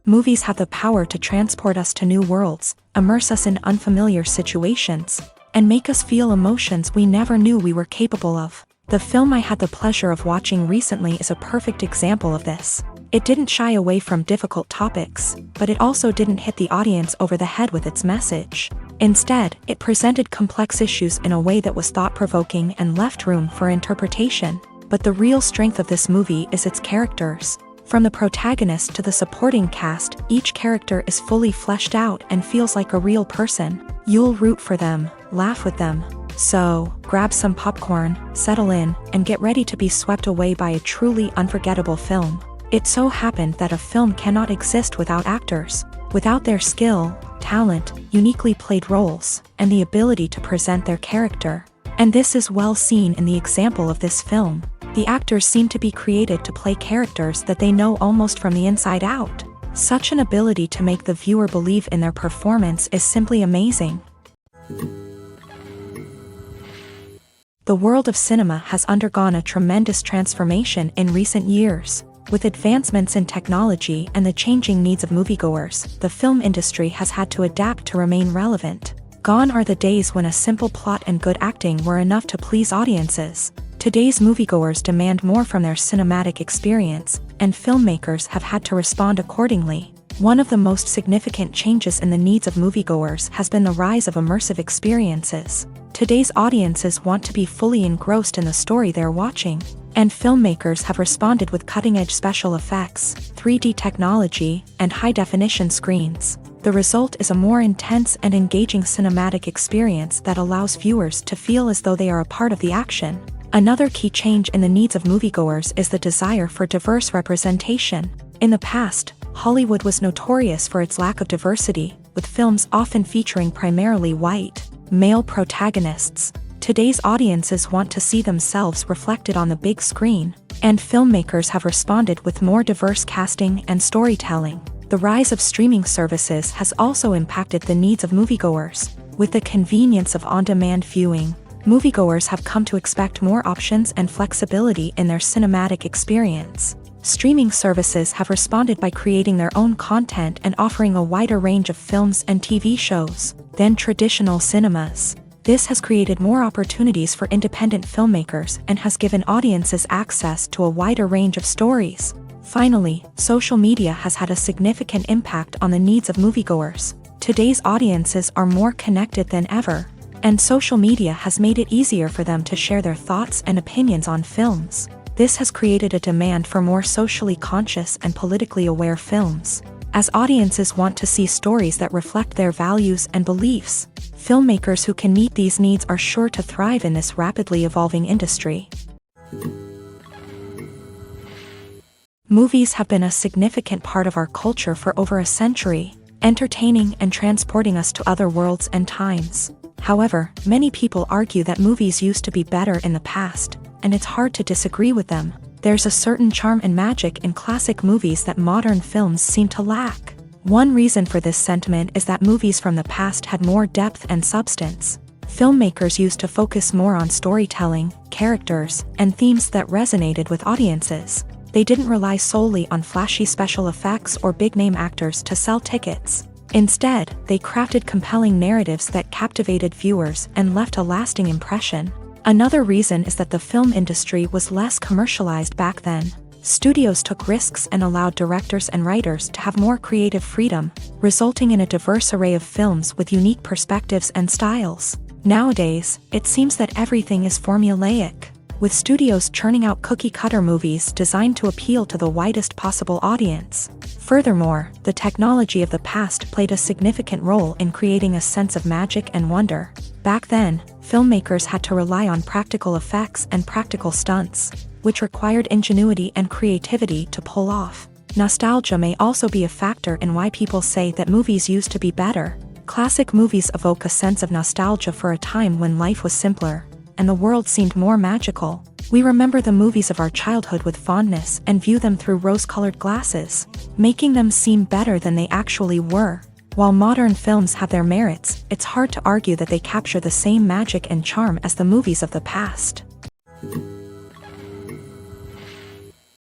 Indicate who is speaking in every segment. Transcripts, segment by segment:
Speaker 1: Movies have the power to transport us to new worlds, immerse us in unfamiliar situations, and make us feel emotions we never knew we were capable of. The film I had the pleasure of watching recently is a perfect example of this. It didn't shy away from difficult topics, but it also didn't hit the audience over the head with its message. Instead, it presented complex issues in a way that was thought-provoking and left room for interpretation. But the real strength of this movie is its characters. From the protagonist to the supporting cast, each character is fully fleshed out and feels like a real person. You'll root for them, laugh with them. So, grab some popcorn, settle in, and get ready to be swept away by a truly unforgettable film. It so happened that a film cannot exist without actors. Without their skill, talent, uniquely played roles, and the ability to present their character. And this is well seen in the example of this film. The actors seem to be created to play characters that they know almost from the inside out. Such an ability to make the viewer believe in their performance is simply amazing. The world of cinema has undergone a tremendous transformation in recent years. With advancements in technology and the changing needs of moviegoers, the film industry has had to adapt to remain relevant. Gone are the days when a simple plot and good acting were enough to please audiences. Today's moviegoers demand more from their cinematic experience, and filmmakers have had to respond accordingly. One of the most significant changes in the needs of moviegoers has been the rise of immersive experiences. Today's audiences want to be fully engrossed in the story they're watching, and filmmakers have responded with cutting-edge special effects, 3D technology, and high-definition screens. The result is a more intense and engaging cinematic experience that allows viewers to feel as though they are a part of the action. Another key change in the needs of moviegoers is the desire for diverse representation. In the past, Hollywood was notorious for its lack of diversity, with films often featuring primarily white, male protagonists. Today's audiences want to see themselves reflected on the big screen, and filmmakers have responded with more diverse casting and storytelling. The rise of streaming services has also impacted the needs of moviegoers. With the convenience of on-demand viewing, moviegoers have come to expect more options and flexibility in their cinematic experience. Streaming services have responded by creating their own content and offering a wider range of films and TV shows than traditional cinemas. This has created more opportunities for independent filmmakers and has given audiences access to a wider range of stories. Finally, social media has had a significant impact on the needs of moviegoers. Today's audiences are more connected than ever, and social media has made it easier for them to share their thoughts and opinions on films. This has created a demand for more socially conscious and politically aware films. As audiences want to see stories that reflect their values and beliefs, filmmakers who can meet these needs are sure to thrive in this rapidly evolving industry. Movies have been a significant part of our culture for over a century, entertaining and transporting us to other worlds and times. However, many people argue that movies used to be better in the past, and it's hard to disagree with them. There's a certain charm and magic in classic movies that modern films seem to lack. One reason for this sentiment is that movies from the past had more depth and substance. Filmmakers used to focus more on storytelling, characters, and themes that resonated with audiences. They didn't rely solely on flashy special effects or big-name actors to sell tickets. Instead, they crafted compelling narratives that captivated viewers and left a lasting impression. Another reason is that the film industry was less commercialized back then. Studios took risks and allowed directors and writers to have more creative freedom, resulting in a diverse array of films with unique perspectives and styles. Nowadays, it seems that everything is formulaic, with studios churning out cookie-cutter movies designed to appeal to the widest possible audience. Furthermore, the technology of the past played a significant role in creating a sense of magic and wonder. Back then, filmmakers had to rely on practical effects and practical stunts, which required ingenuity and creativity to pull off. Nostalgia may also be a factor in why people say that movies used to be better. Classic movies evoke a sense of nostalgia for a time when life was simpler, and the world seemed more magical. We remember the movies of our childhood with fondness and view them through rose-colored glasses, making them seem better than they actually were. While modern films have their merits, it's hard to argue that they capture the same magic and charm as the movies of the past.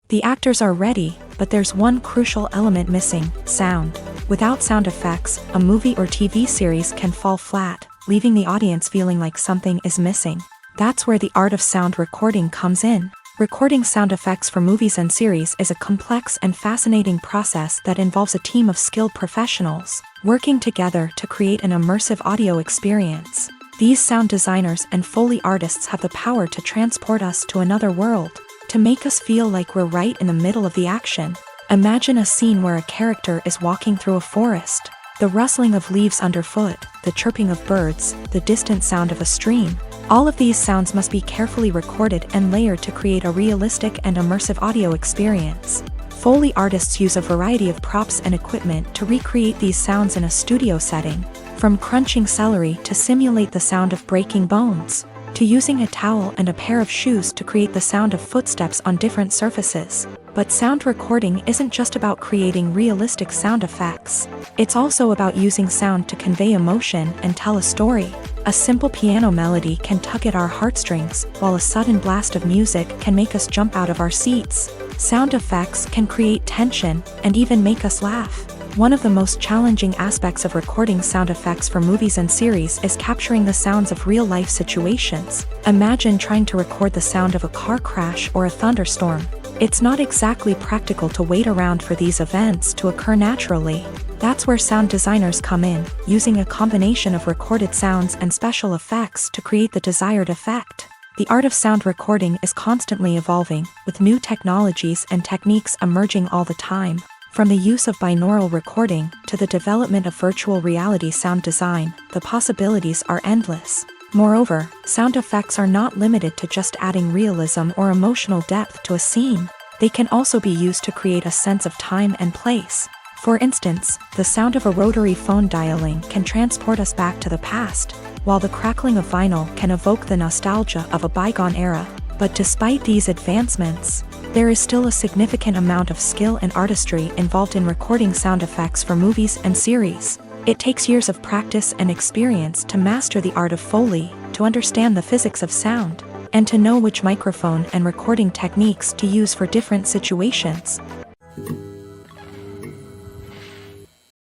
Speaker 1: The actors are ready, But there's one crucial element missing: sound. Without sound effects, a movie or TV series can fall flat, leaving the audience feeling like something is missing. That's where the art of sound recording comes in. Recording sound effects for movies and series is a complex and fascinating process that involves a team of skilled professionals working together to create an immersive audio experience. These sound designers and Foley artists have the power to transport us to another world, to make us feel like we're right in the middle of the action. Imagine a scene where a character is walking through a forest. The rustling of leaves underfoot, the chirping of birds, the distant sound of a stream. All of these sounds must be carefully recorded and layered to create a realistic and immersive audio experience. Foley artists use a variety of props and equipment to recreate these sounds in a studio setting, from crunching celery to simulate the sound of breaking bones, to using a towel and a pair of shoes to create the sound of footsteps on different surfaces. But sound recording isn't just about creating realistic sound effects. It's also about using sound to convey emotion and tell a story. A simple piano melody can tug at our heartstrings, while a sudden blast of music can make us jump out of our seats. Sound effects can create tension and even make us laugh. One of the most challenging aspects of recording sound effects for movies and series is capturing the sounds of real-life situations. Imagine trying to record the sound of a car crash or a thunderstorm. It's not exactly practical to wait around for these events to occur naturally. That's where sound designers come in, using a combination of recorded sounds and special effects to create the desired effect. The art of sound recording is constantly evolving, with new technologies and techniques emerging all the time. From the use of binaural recording to the development of virtual reality sound design, the possibilities are endless. Moreover, sound effects are not limited to just adding realism or emotional depth to a scene. They can also be used to create a sense of time and place. For instance, the sound of a rotary phone dialing can transport us back to the past, while the crackling of vinyl can evoke the nostalgia of a bygone era. But despite these advancements, there is still a significant amount of skill and artistry involved in recording sound effects for movies and series. It takes years of practice and experience to master the art of Foley, to understand the physics of sound, and to know which microphone and recording techniques to use for different situations.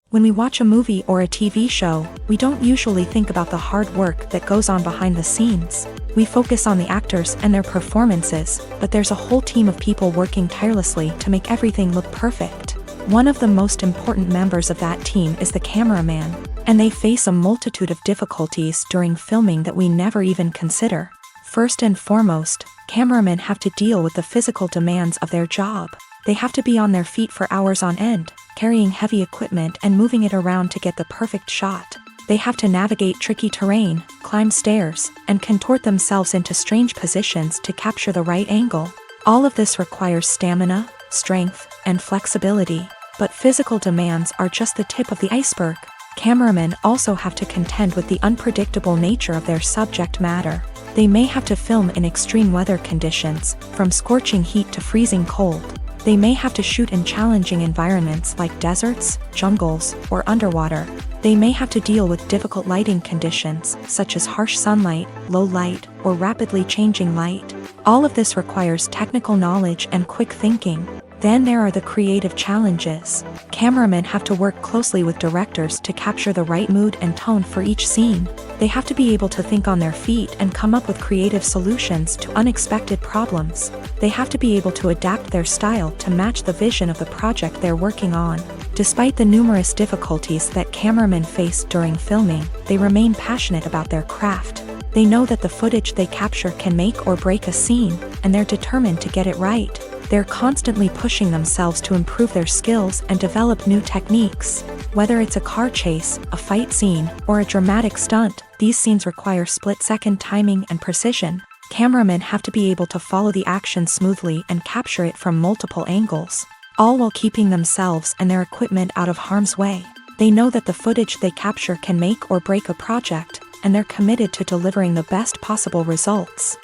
Speaker 1: When we watch a movie or a TV show, we don't usually think about the hard work that goes on behind the scenes. We focus on the actors and their performances, but there's a whole team of people working tirelessly to make everything look perfect. One of the most important members of that team is the cameraman, and they face a multitude of difficulties during filming that we never even consider. First and foremost, cameramen have to deal with the physical demands of their job. They have to be on their feet for hours on end, carrying heavy equipment and moving it around to get the perfect shot. They have to navigate tricky terrain, climb stairs, and contort themselves into strange positions to capture the right angle. All of this requires stamina, strength, and flexibility. But physical demands are just the tip of the iceberg. Cameramen also have to contend with the unpredictable nature of their subject matter. They may have to film in extreme weather conditions, from scorching heat to freezing cold. They may have to shoot in challenging environments like deserts, jungles, or underwater. They may have to deal with difficult lighting conditions, such as harsh sunlight, low light, or rapidly changing light. All of this requires technical knowledge and quick thinking. Then there are the creative challenges. Cameramen have to work closely with directors to capture the right mood and tone for each scene. They have to be able to think on their feet and come up with creative solutions to unexpected problems. They have to be able to adapt their style to match the vision of the project they're working on. Despite the numerous difficulties that cameramen face during filming, they remain passionate about their craft. They know that the footage they capture can make or break a scene, and they're determined to get it right. They're constantly pushing themselves to improve their skills and develop new techniques. Whether it's a car chase, a fight scene, or a dramatic stunt, these scenes require split-second timing and precision. Cameramen have to be able to follow the action smoothly and capture it from multiple angles, all while keeping themselves and their equipment out of harm's way. They know that the footage they capture can make or break a project, and they're committed to delivering the best possible results.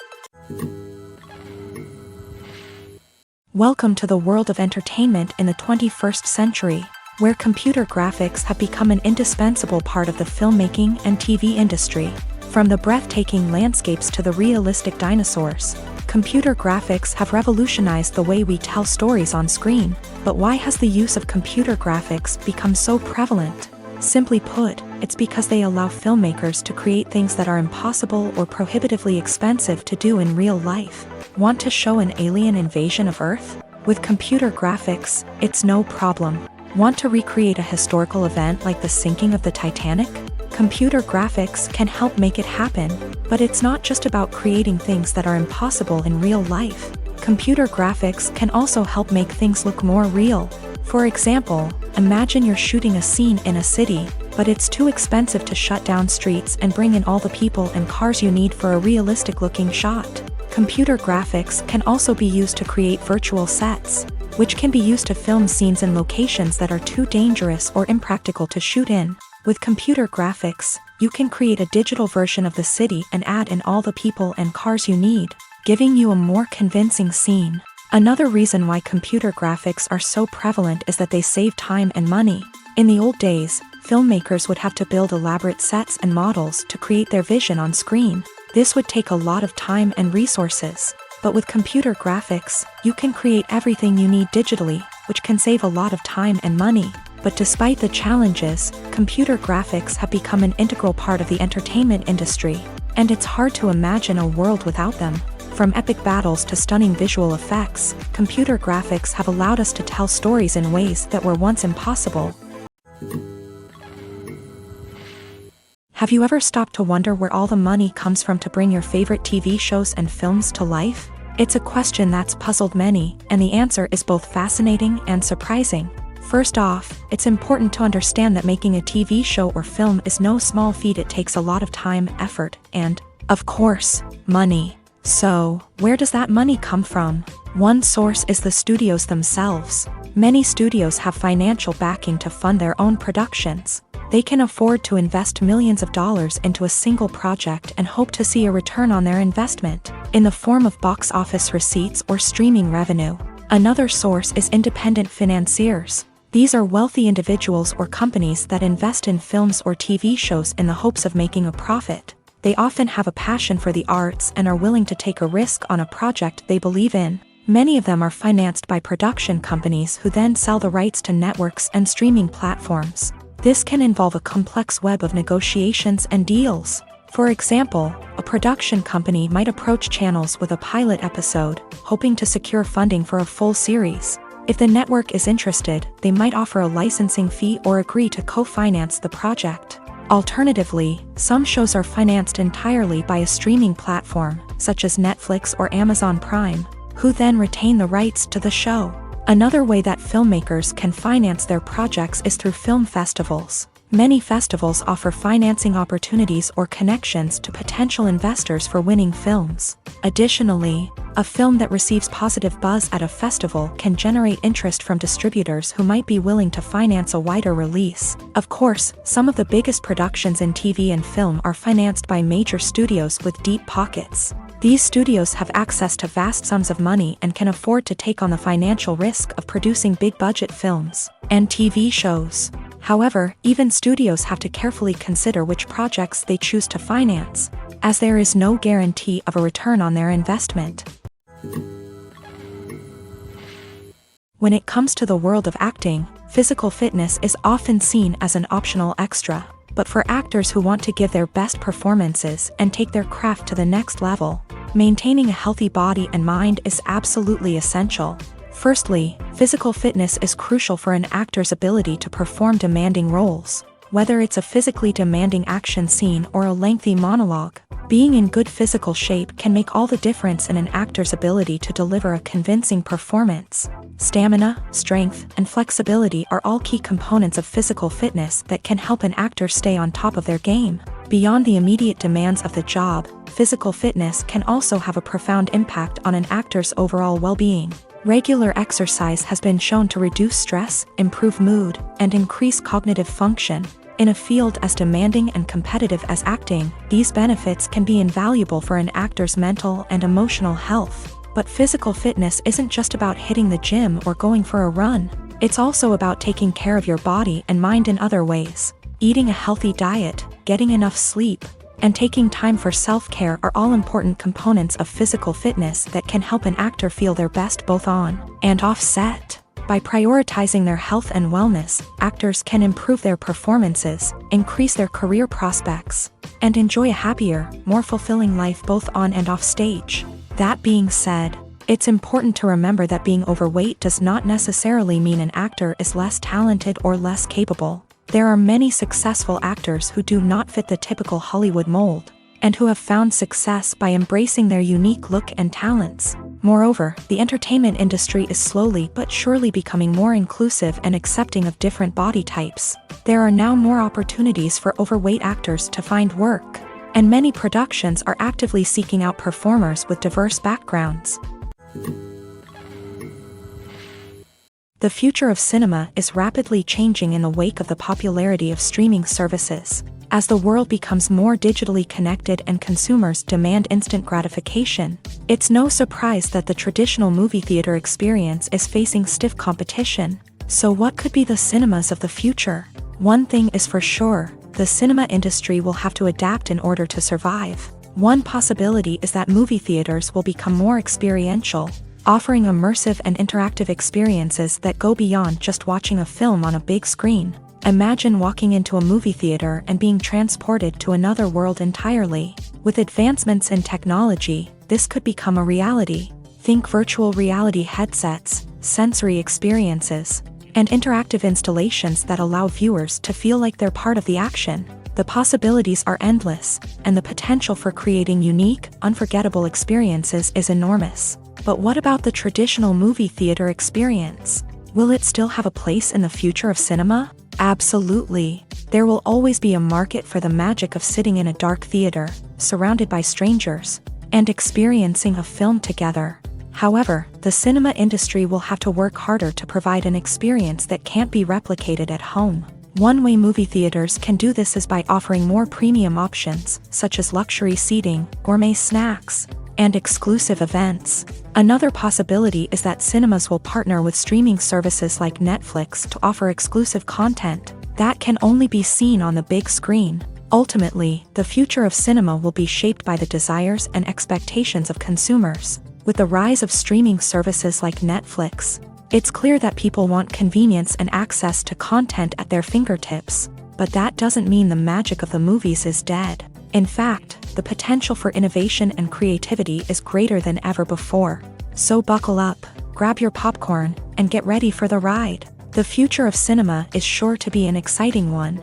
Speaker 1: Welcome to the world of entertainment in the 21st century, where computer graphics have become an indispensable part of the filmmaking and TV industry. From the breathtaking landscapes to the realistic dinosaurs, Computer graphics have revolutionized the way we tell stories on screen, but why has the use of computer graphics become so prevalent? Simply put, it's because they allow filmmakers to create things that are impossible or prohibitively expensive to do in real life. Want to show an alien invasion of Earth? With computer graphics, it's no problem. Want to recreate a historical event like the sinking of the Titanic? Computer graphics can help make it happen, but it's not just about creating things that are impossible in real life. Computer graphics can also help make things look more real. For example, imagine you're shooting a scene in a city, but it's too expensive to shut down streets and bring in all the people and cars you need for a realistic-looking shot. Computer graphics can also be used to create virtual sets, which can be used to film scenes in locations that are too dangerous or impractical to shoot in. With computer graphics, you can create a digital version of the city and add in all the people and cars you need, giving you a more convincing scene. Another reason why computer graphics are so prevalent is that they save time and money. In the old days, filmmakers would have to build elaborate sets and models to create their vision on screen. This would take a lot of time and resources. But with computer graphics, you can create everything you need digitally, which can save a lot of time and money. But despite the challenges, computer graphics have become an integral part of the entertainment industry, and it's hard to imagine a world without them. From epic battles to stunning visual effects, computer graphics have allowed us to tell stories in ways that were once impossible. Have you ever stopped to wonder where all the money comes from to bring your favorite TV shows and films to life? It's a question that's puzzled many, and the answer is both fascinating and surprising. First off, it's important to understand that making a TV show or film is no small feat. It takes a lot of time, effort, and, of course, money. So, where does that money come from? One source is the studios themselves. Many studios have financial backing to fund their own productions. They can afford to invest millions of dollars into a single project and hope to see a return on their investment, in the form of box office receipts or streaming revenue. Another source is independent financiers. These are wealthy individuals or companies that invest in films or TV shows in the hopes of making a profit. They often have a passion for the arts and are willing to take a risk on a project they believe in. Many of them are financed by production companies who then sell the rights to networks and streaming platforms. This can involve a complex web of negotiations and deals. For example, a production company might approach channels with a pilot episode, hoping to secure funding for a full series. If the network is interested, they might offer a licensing fee or agree to co-finance the project. Alternatively, some shows are financed entirely by a streaming platform, such as Netflix or Amazon Prime, who then retain the rights to the show. Another way that filmmakers can finance their projects is through film festivals. Many festivals offer financing opportunities or connections to potential investors for winning films. Additionally, a film that receives positive buzz at a festival can generate interest from distributors who might be willing to finance a wider release. Of course, some of the biggest productions in TV and film are financed by major studios with deep pockets. These studios have access to vast sums of money and can afford to take on the financial risk of producing big-budget films and TV shows. However, even studios have to carefully consider which projects they choose to finance, as there is no guarantee of a return on their investment. When it comes to the world of acting, physical fitness is often seen as an optional extra. But for actors who want to give their best performances and take their craft to the next level, maintaining a healthy body and mind is absolutely essential. Firstly, physical fitness is crucial for an actor's ability to perform demanding roles. Whether it's a physically demanding action scene or a lengthy monologue, being in good physical shape can make all the difference in an actor's ability to deliver a convincing performance. Stamina, strength, and flexibility are all key components of physical fitness that can help an actor stay on top of their game. Beyond the immediate demands of the job, physical fitness can also have a profound impact on an actor's overall well-being. Regular exercise has been shown to reduce stress, improve mood, and increase cognitive function. In a field as demanding and competitive as acting, these benefits can be invaluable for an actor's mental and emotional health. But physical fitness isn't just about hitting the gym or going for a run. It's also about taking care of your body and mind in other ways. Eating a healthy diet, getting enough sleep, and taking time for self-care are all important components of physical fitness that can help an actor feel their best both on and off set. By prioritizing their health and wellness, actors can improve their performances, increase their career prospects, and enjoy a happier, more fulfilling life both on and off stage. That being said, it's important to remember that being overweight does not necessarily mean an actor is less talented or less capable. There are many successful actors who do not fit the typical Hollywood mold, and who have found success by embracing their unique look and talents. Moreover, the entertainment industry is slowly but surely becoming more inclusive and accepting of different body types. There are now more opportunities for overweight actors to find work, and many productions are actively seeking out performers with diverse backgrounds. The future of cinema is rapidly changing in the wake of the popularity of streaming services. As the world becomes more digitally connected and consumers demand instant gratification, it's no surprise that the traditional movie theater experience is facing stiff competition. So what could be the cinemas of the future? One thing is for sure, the cinema industry will have to adapt in order to survive. One possibility is that movie theaters will become more experiential, offering immersive and interactive experiences that go beyond just watching a film on a big screen. Imagine walking into a movie theater and being transported to another world entirely. With advancements in technology, this could become a reality. Think virtual reality headsets, sensory experiences, and interactive installations that allow viewers to feel like they're part of the action. The possibilities are endless, and the potential for creating unique, unforgettable experiences is enormous. But what about the traditional movie theater experience? Will it still have a place in the future of cinema? Absolutely. There will always be a market for the magic of sitting in a dark theater, surrounded by strangers, and experiencing a film together. However, the cinema industry will have to work harder to provide an experience that can't be replicated at home. One way movie theaters can do this is by offering more premium options, such as luxury seating, gourmet snacks, and exclusive events. Another possibility is that cinemas will partner with streaming services like Netflix to offer exclusive content that can only be seen on the big screen. Ultimately, the future of cinema will be shaped by the desires and expectations of consumers. With the rise of streaming services like Netflix, it's clear that people want convenience and access to content at their fingertips. But that doesn't mean the magic of the movies is dead. In fact, the potential for innovation and creativity is greater than ever before. So buckle up, grab your popcorn, and get ready for the ride. The future of cinema is sure to be an exciting one.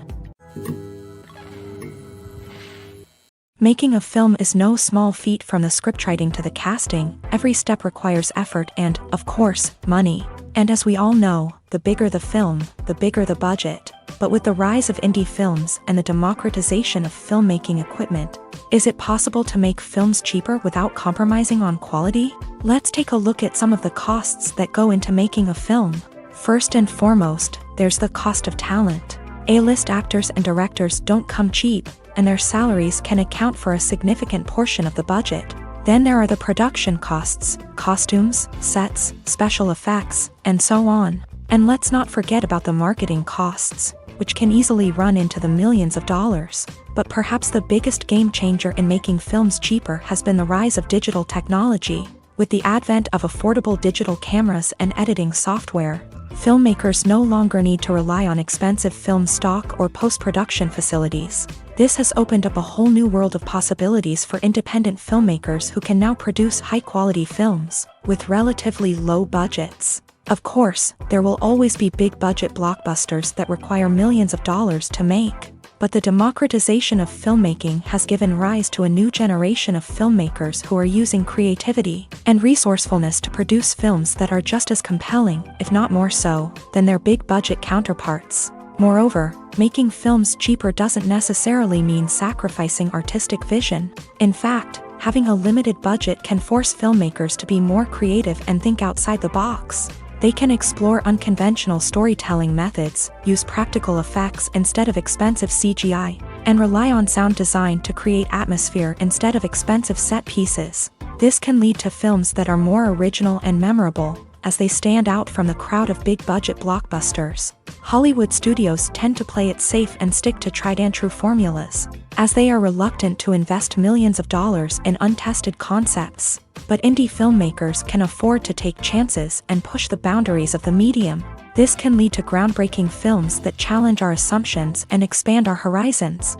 Speaker 1: Making a film is no small feat. From the scriptwriting to the casting, every step requires effort and, of course, money. And as we all know, the bigger the film, the bigger the budget. But with the rise of indie films and the democratization of filmmaking equipment, is it possible to make films cheaper without compromising on quality? Let's take a look at some of the costs that go into making a film. First and foremost, there's the cost of talent. A-list actors and directors don't come cheap, and their salaries can account for a significant portion of the budget. Then there are the production costs, costumes, sets, special effects, and so on. And let's not forget about the marketing costs, which can easily run into the millions of dollars. But perhaps the biggest game changer in making films cheaper has been the rise of digital technology. With the advent of affordable digital cameras and editing software, filmmakers no longer need to rely on expensive film stock or post-production facilities. This has opened up a whole new world of possibilities for independent filmmakers who can now produce high-quality films with relatively low budgets. Of course, there will always be big-budget blockbusters that require millions of dollars to make. But the democratization of filmmaking has given rise to a new generation of filmmakers who are using creativity and resourcefulness to produce films that are just as compelling, if not more so, than their big-budget counterparts. Moreover, making films cheaper doesn't necessarily mean sacrificing artistic vision. In fact, having a limited budget can force filmmakers to be more creative and think outside the box. They can explore unconventional storytelling methods, use practical effects instead of expensive CGI, and rely on sound design to create atmosphere instead of expensive set pieces. This can lead to films that are more original and memorable, as they stand out from the crowd of big-budget blockbusters. Hollywood studios tend to play it safe and stick to tried-and-true formulas. as they are reluctant to invest millions of dollars in untested concepts. But indie filmmakers can afford to take chances and push the boundaries of the medium. This can lead to groundbreaking films that challenge our assumptions and expand our horizons.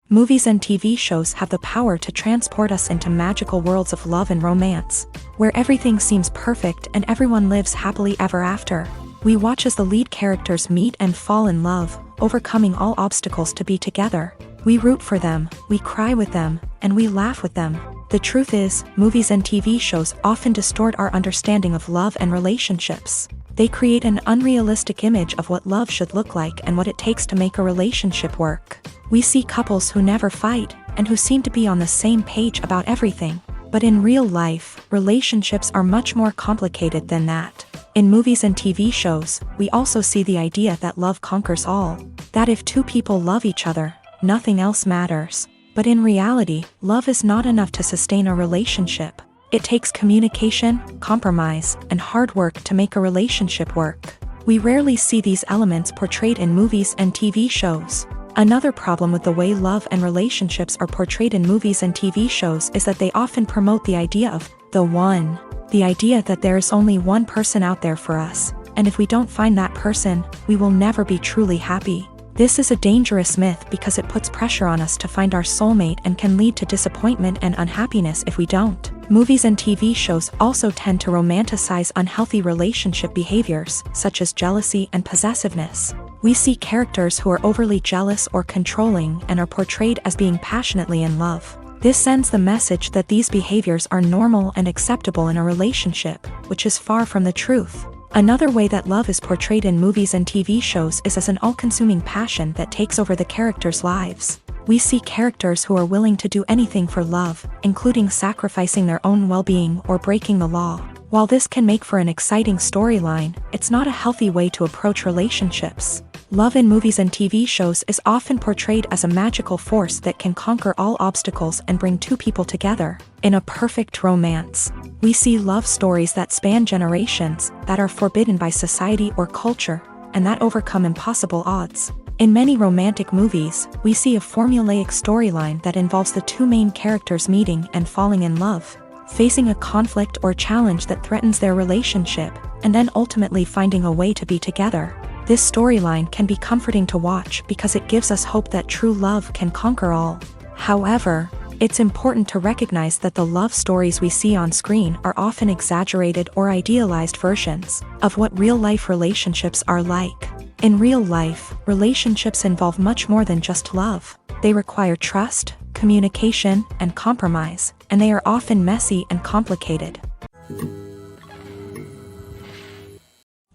Speaker 1: Movies and TV shows have the power to transport us into magical worlds of love and romance, where everything seems perfect and everyone lives happily ever after. We watch as the lead characters meet and fall in love, overcoming all obstacles to be together. We root for them, we cry with them, and we laugh with them. The truth is, movies and TV shows often distort our understanding of love and relationships. They create an unrealistic image of what love should look like and what it takes to make a relationship work. We see couples who never fight, and who seem to be on the same page about everything. But in real life, relationships are much more complicated than that. In movies and TV shows, we also see the idea that love conquers all. That if two people love each other, nothing else matters. But in reality, love is not enough to sustain a relationship. It takes communication, compromise, and hard work to make a relationship work. We rarely see these elements portrayed in movies and TV shows. Another problem with the way love and relationships are portrayed in movies and TV shows is that they often promote the idea of the one. The idea that there is only one person out there for us, and if we don't find that person, we will never be truly happy. This is a dangerous myth because it puts pressure on us to find our soulmate and can lead to disappointment and unhappiness if we don't. Movies and TV shows also tend to romanticize unhealthy relationship behaviors, such as jealousy and possessiveness. We see characters who are overly jealous or controlling and are portrayed as being passionately in love. This sends the message that these behaviors are normal and acceptable in a relationship, which is far from the truth. Another way that love is portrayed in movies and TV shows is as an all-consuming passion that takes over the characters' lives. We see characters who are willing to do anything for love, including sacrificing their own well-being or breaking the law. While this can make for an exciting storyline, it's not a healthy way to approach relationships. Love in movies and TV shows is often portrayed as a magical force that can conquer all obstacles and bring two people together. In a perfect romance, we see love stories that span generations, that are forbidden by society or culture, and that overcome impossible odds. In many romantic movies, we see a formulaic storyline that involves the two main characters meeting and falling in love, facing a conflict or challenge that threatens their relationship, and then ultimately finding a way to be together. This storyline can be comforting to watch because it gives us hope that true love can conquer all. However, it's important to recognize that the love stories we see on screen are often exaggerated or idealized versions of what real-life relationships are like. In real life, relationships involve much more than just love. They require trust, communication, and compromise, and they are often messy and complicated.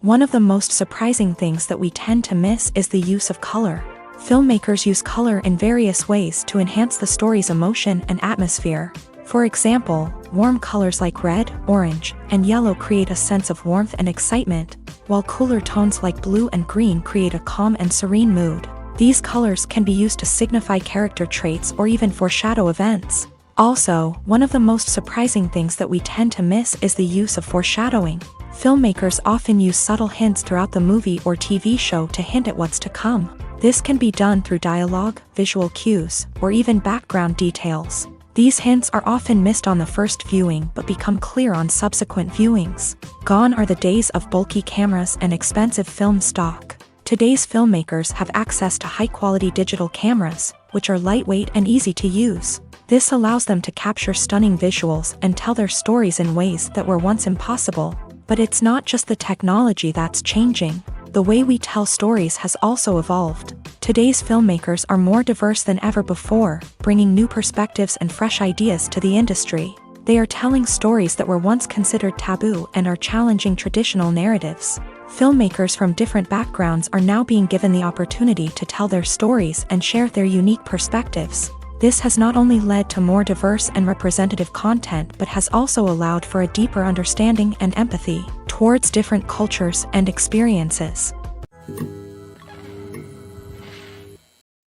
Speaker 1: One of the most surprising things that we tend to miss is the use of color. Filmmakers use color in various ways to enhance the story's emotion and atmosphere. For example, warm colors like red, orange, and yellow create a sense of warmth and excitement, while cooler tones like blue and green create a calm and serene mood. These colors can be used to signify character traits or even foreshadow events. Also, one of the most surprising things that we tend to miss is the use of foreshadowing. Filmmakers often use subtle hints throughout the movie or TV show to hint at what's to come. This can be done through dialogue, visual cues, or even background details. These hints are often missed on the first viewing but become clear on subsequent viewings. Gone are the days of bulky cameras and expensive film stock. Today's filmmakers have access to high-quality digital cameras, which are lightweight and easy to use. This allows them to capture stunning visuals and tell their stories in ways that were once impossible. But it's not just the technology that's changing. The way we tell stories has also evolved. Today's filmmakers are more diverse than ever before, bringing new perspectives and fresh ideas to the industry. They are telling stories that were once considered taboo and are challenging traditional narratives. Filmmakers from different backgrounds are now being given the opportunity to tell their stories and share their unique perspectives. This has not only led to more diverse and representative content but has also allowed for a deeper understanding and empathy towards different cultures and experiences.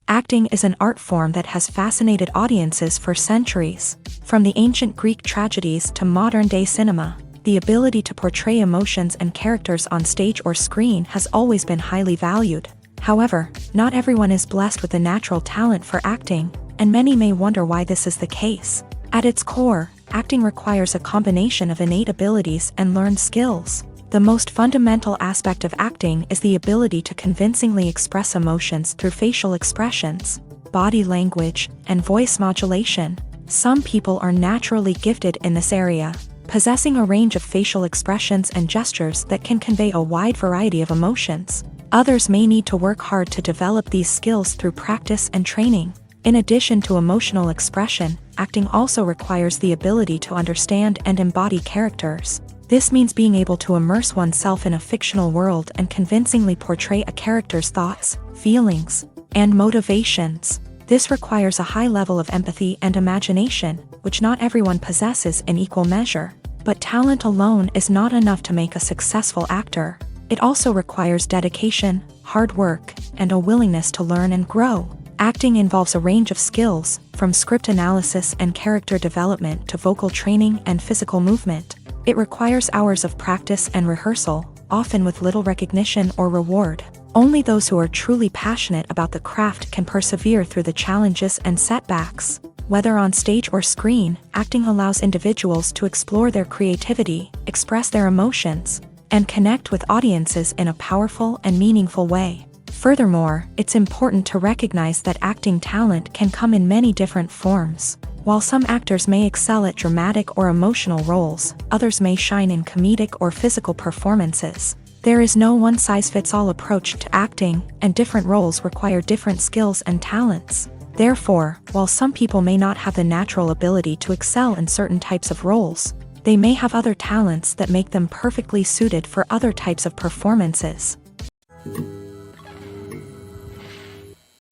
Speaker 1: Acting is an art form that has fascinated audiences for centuries. From the ancient Greek tragedies to modern-day cinema, the ability to portray emotions and characters on stage or screen has always been highly valued. However, not everyone is blessed with a natural talent for acting, and many may wonder why this is the case. At its core, acting requires a combination of innate abilities and learned skills. The most fundamental aspect of acting is the ability to convincingly express emotions through facial expressions, body language, and voice modulation. Some people are naturally gifted in this area, possessing a range of facial expressions and gestures that can convey a wide variety of emotions. Others may need to work hard to develop these skills through practice and training. In addition to emotional expression, acting also requires the ability to understand and embody characters. This means being able to immerse oneself in a fictional world and convincingly portray a character's thoughts, feelings, and motivations. This requires a high level of empathy and imagination, which not everyone possesses in equal measure. But talent alone is not enough to make a successful actor. It also requires dedication, hard work, and a willingness to learn and grow. Acting involves a range of skills, from script analysis and character development to vocal training and physical movement. It requires hours of practice and rehearsal, often with little recognition or reward. Only those who are truly passionate about the craft can persevere through the challenges and setbacks. Whether on stage or screen, acting allows individuals to explore their creativity, express their emotions, and connect with audiences in a powerful and meaningful way. Furthermore, it's important to recognize that acting talent can come in many different forms. While some actors may excel at dramatic or emotional roles, others may shine in comedic or physical performances. There is no one-size-fits-all approach to acting, and different roles require different skills and talents. Therefore, while some people may not have the natural ability to excel in certain types of roles, they may have other talents that make them perfectly suited for other types of performances.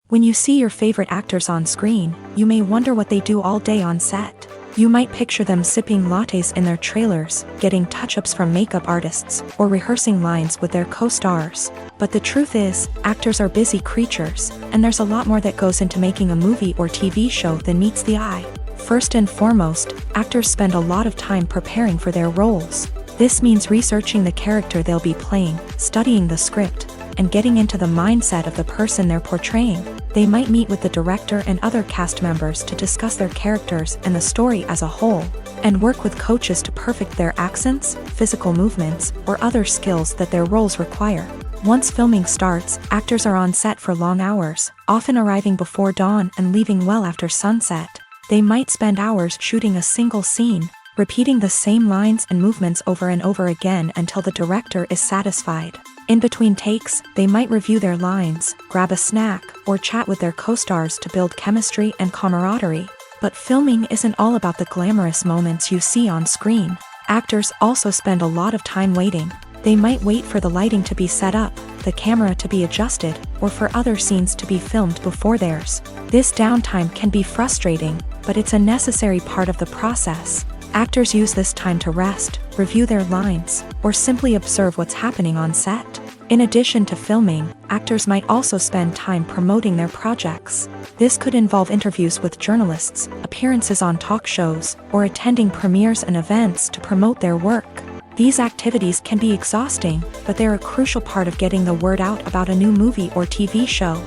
Speaker 1: When you see your favorite actors on screen, you may wonder what they do all day on set. You might picture them sipping lattes in their trailers, getting touch-ups from makeup artists, or rehearsing lines with their co-stars. But the truth is, actors are busy creatures, and there's a lot more that goes into making a movie or TV show than meets the eye. First and foremost, actors spend a lot of time preparing for their roles. This means researching the character they'll be playing, studying the script, and getting into the mindset of the person they're portraying. They might meet with the director and other cast members to discuss their characters and the story as a whole, and work with coaches to perfect their accents, physical movements, or other skills that their roles require. Once filming starts, actors are on set for long hours, often arriving before dawn and leaving well after sunset. They might spend hours shooting a single scene, repeating the same lines and movements over and over again until the director is satisfied. In between takes, they might review their lines, grab a snack, or chat with their co-stars to build chemistry and camaraderie. But filming isn't all about the glamorous moments you see on screen. Actors also spend a lot of time waiting. They might wait for the lighting to be set up, the camera to be adjusted, or for other scenes to be filmed before theirs. This downtime can be frustrating, but it's a necessary part of the process. Actors use this time to rest, review their lines, or simply observe what's happening on set. In addition to filming, actors might also spend time promoting their projects. This could involve interviews with journalists, appearances on talk shows, or attending premieres and events to promote their work. These activities can be exhausting, but they're a crucial part of getting the word out about a new movie or TV show.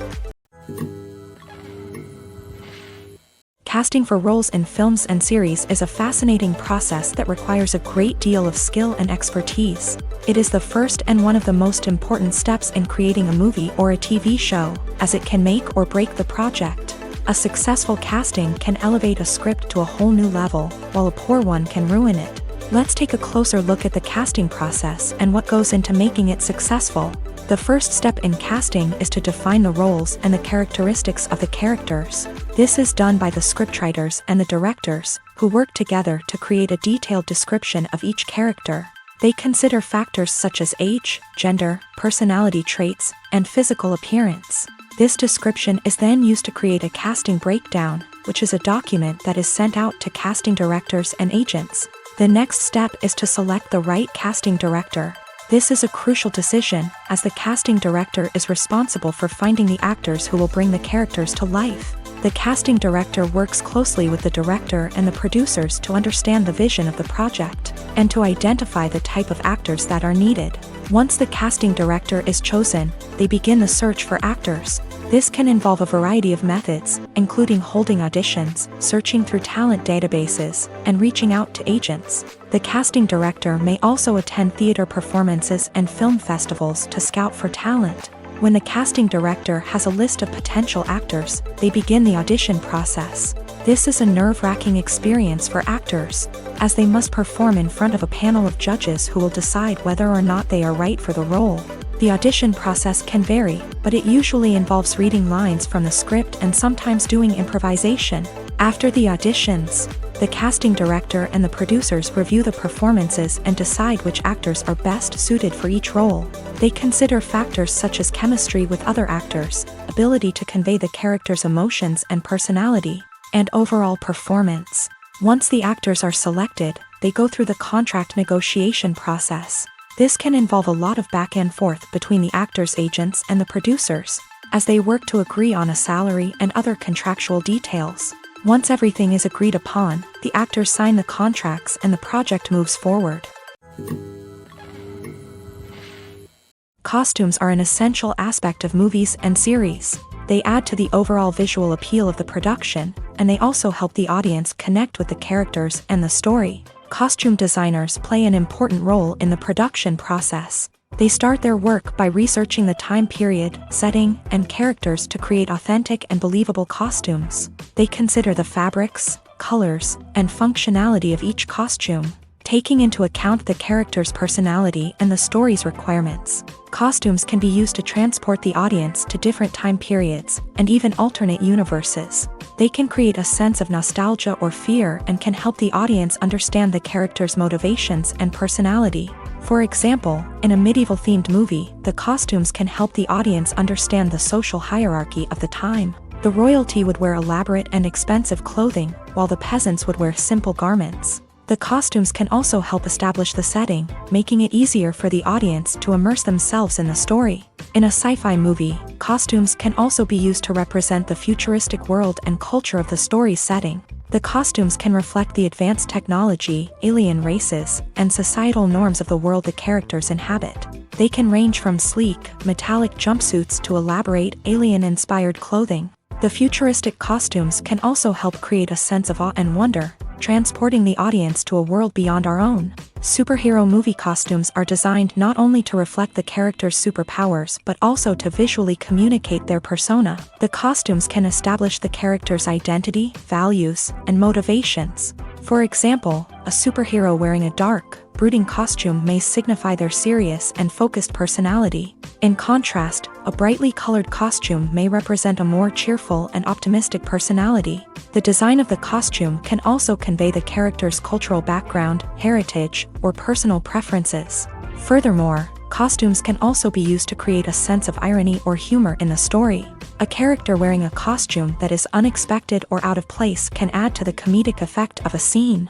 Speaker 1: Casting for roles in films and series is a fascinating process that requires a great deal of skill and expertise. It is the first and one of the most important steps in creating a movie or a TV show, as it can make or break the project. A successful casting can elevate a script to a whole new level, while a poor one can ruin it. Let's take a closer look at the casting process and what goes into making it successful. The first step in casting is to define the roles and the characteristics of the characters. This is done by the scriptwriters and the directors, who work together to create a detailed description of each character. They consider factors such as age, gender, personality traits, and physical appearance. This description is then used to create a casting breakdown, which is a document that is sent out to casting directors and agents. The next step is to select the right casting director. This is a crucial decision, as the casting director is responsible for finding the actors who will bring the characters to life. The casting director works closely with the director and the producers to understand the vision of the project, and to identify the type of actors that are needed. Once the casting director is chosen, they begin the search for actors. This can involve a variety of methods, including holding auditions, searching through talent databases, and reaching out to agents. The casting director may also attend theater performances and film festivals to scout for talent. When the casting director has a list of potential actors, they begin the audition process. This is a nerve-wracking experience for actors, as they must perform in front of a panel of judges who will decide whether or not they are right for the role. The audition process can vary, but it usually involves reading lines from the script and sometimes doing improvisation. After the auditions, the casting director and the producers review the performances and decide which actors are best suited for each role. They consider factors such as chemistry with other actors, ability to convey the character's emotions and personality, and overall performance. Once the actors are selected, they go through the contract negotiation process. This can involve a lot of back and forth between the actors' agents and the producers, as they work to agree on a salary and other contractual details. Once everything is agreed upon, the actors sign the contracts and the project moves forward. Costumes are an essential aspect of movies and series. They add to the overall visual appeal of the production, and they also help the audience connect with the characters and the story. Costume designers play an important role in the production process. They start their work by researching the time period, setting, and characters to create authentic and believable costumes. They consider the fabrics, colors, and functionality of each costume, taking into account the character's personality and the story's requirements. Costumes can be used to transport the audience to different time periods, and even alternate universes. They can create a sense of nostalgia or fear and can help the audience understand the character's motivations and personality. For example, in a medieval-themed movie, the costumes can help the audience understand the social hierarchy of the time. The royalty would wear elaborate and expensive clothing, while the peasants would wear simple garments. The costumes can also help establish the setting, making it easier for the audience to immerse themselves in the story. In a sci-fi movie, costumes can also be used to represent the futuristic world and culture of the story's setting. The costumes can reflect the advanced technology, alien races, and societal norms of the world the characters inhabit. They can range from sleek, metallic jumpsuits to elaborate, alien-inspired clothing. The futuristic costumes can also help create a sense of awe and wonder, transporting the audience to a world beyond our own. Superhero movie costumes are designed not only to reflect the character's superpowers but also to visually communicate their persona. The costumes can establish the character's identity, values, and motivations. For example, a superhero wearing a dark, brooding costume may signify their serious and focused personality. In contrast, a brightly colored costume may represent a more cheerful and optimistic personality. The design of the costume can also convey the character's cultural background, heritage, or personal preferences. Furthermore, costumes can also be used to create a sense of irony or humor in the story. A character wearing a costume that is unexpected or out of place can add to the comedic effect of a scene.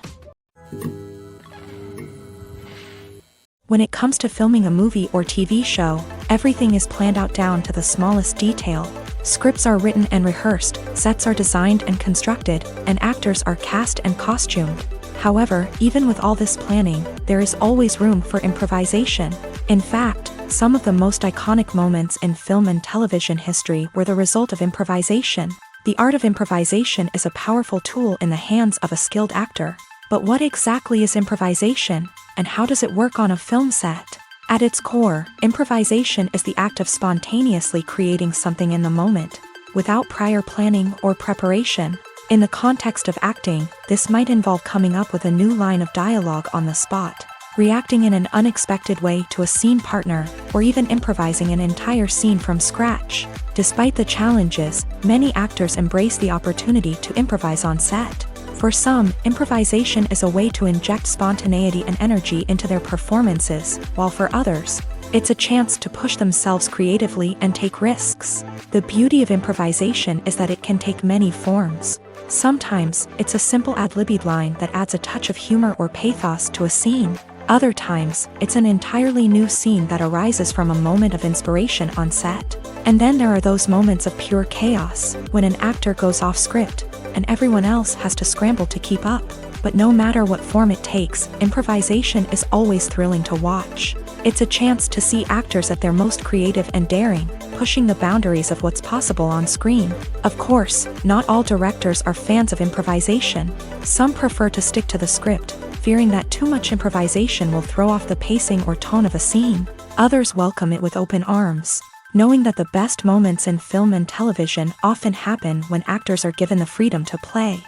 Speaker 1: When it comes to filming a movie or TV show, everything is planned out down to the smallest detail. Scripts are written and rehearsed, sets are designed and constructed, and actors are cast and costumed. However, even with all this planning, there is always room for improvisation. In fact, some of the most iconic moments in film and television history were the result of improvisation. The art of improvisation is a powerful tool in the hands of a skilled actor. But what exactly is improvisation, and how does it work on a film set? At its core, improvisation is the act of spontaneously creating something in the moment, without prior planning or preparation. In the context of acting, this might involve coming up with a new line of dialogue on the spot, reacting in an unexpected way to a scene partner, or even improvising an entire scene from scratch. Despite the challenges, many actors embrace the opportunity to improvise on set. For some, improvisation is a way to inject spontaneity and energy into their performances, while for others, it's a chance to push themselves creatively and take risks. The beauty of improvisation is that it can take many forms. Sometimes, it's a simple ad-libbed line that adds a touch of humor or pathos to a scene. Other times, it's an entirely new scene that arises from a moment of inspiration on set. And then there are those moments of pure chaos, when an actor goes off script, and everyone else has to scramble to keep up. But no matter what form it takes, improvisation is always thrilling to watch. It's a chance to see actors at their most creative and daring, pushing the boundaries of what's possible on screen. Of course, not all directors are fans of improvisation. Some prefer to stick to the script, fearing that too much improvisation will throw off the pacing or tone of a scene. Others welcome it with open arms, knowing that the best moments in film and television often happen when actors are given the freedom to play.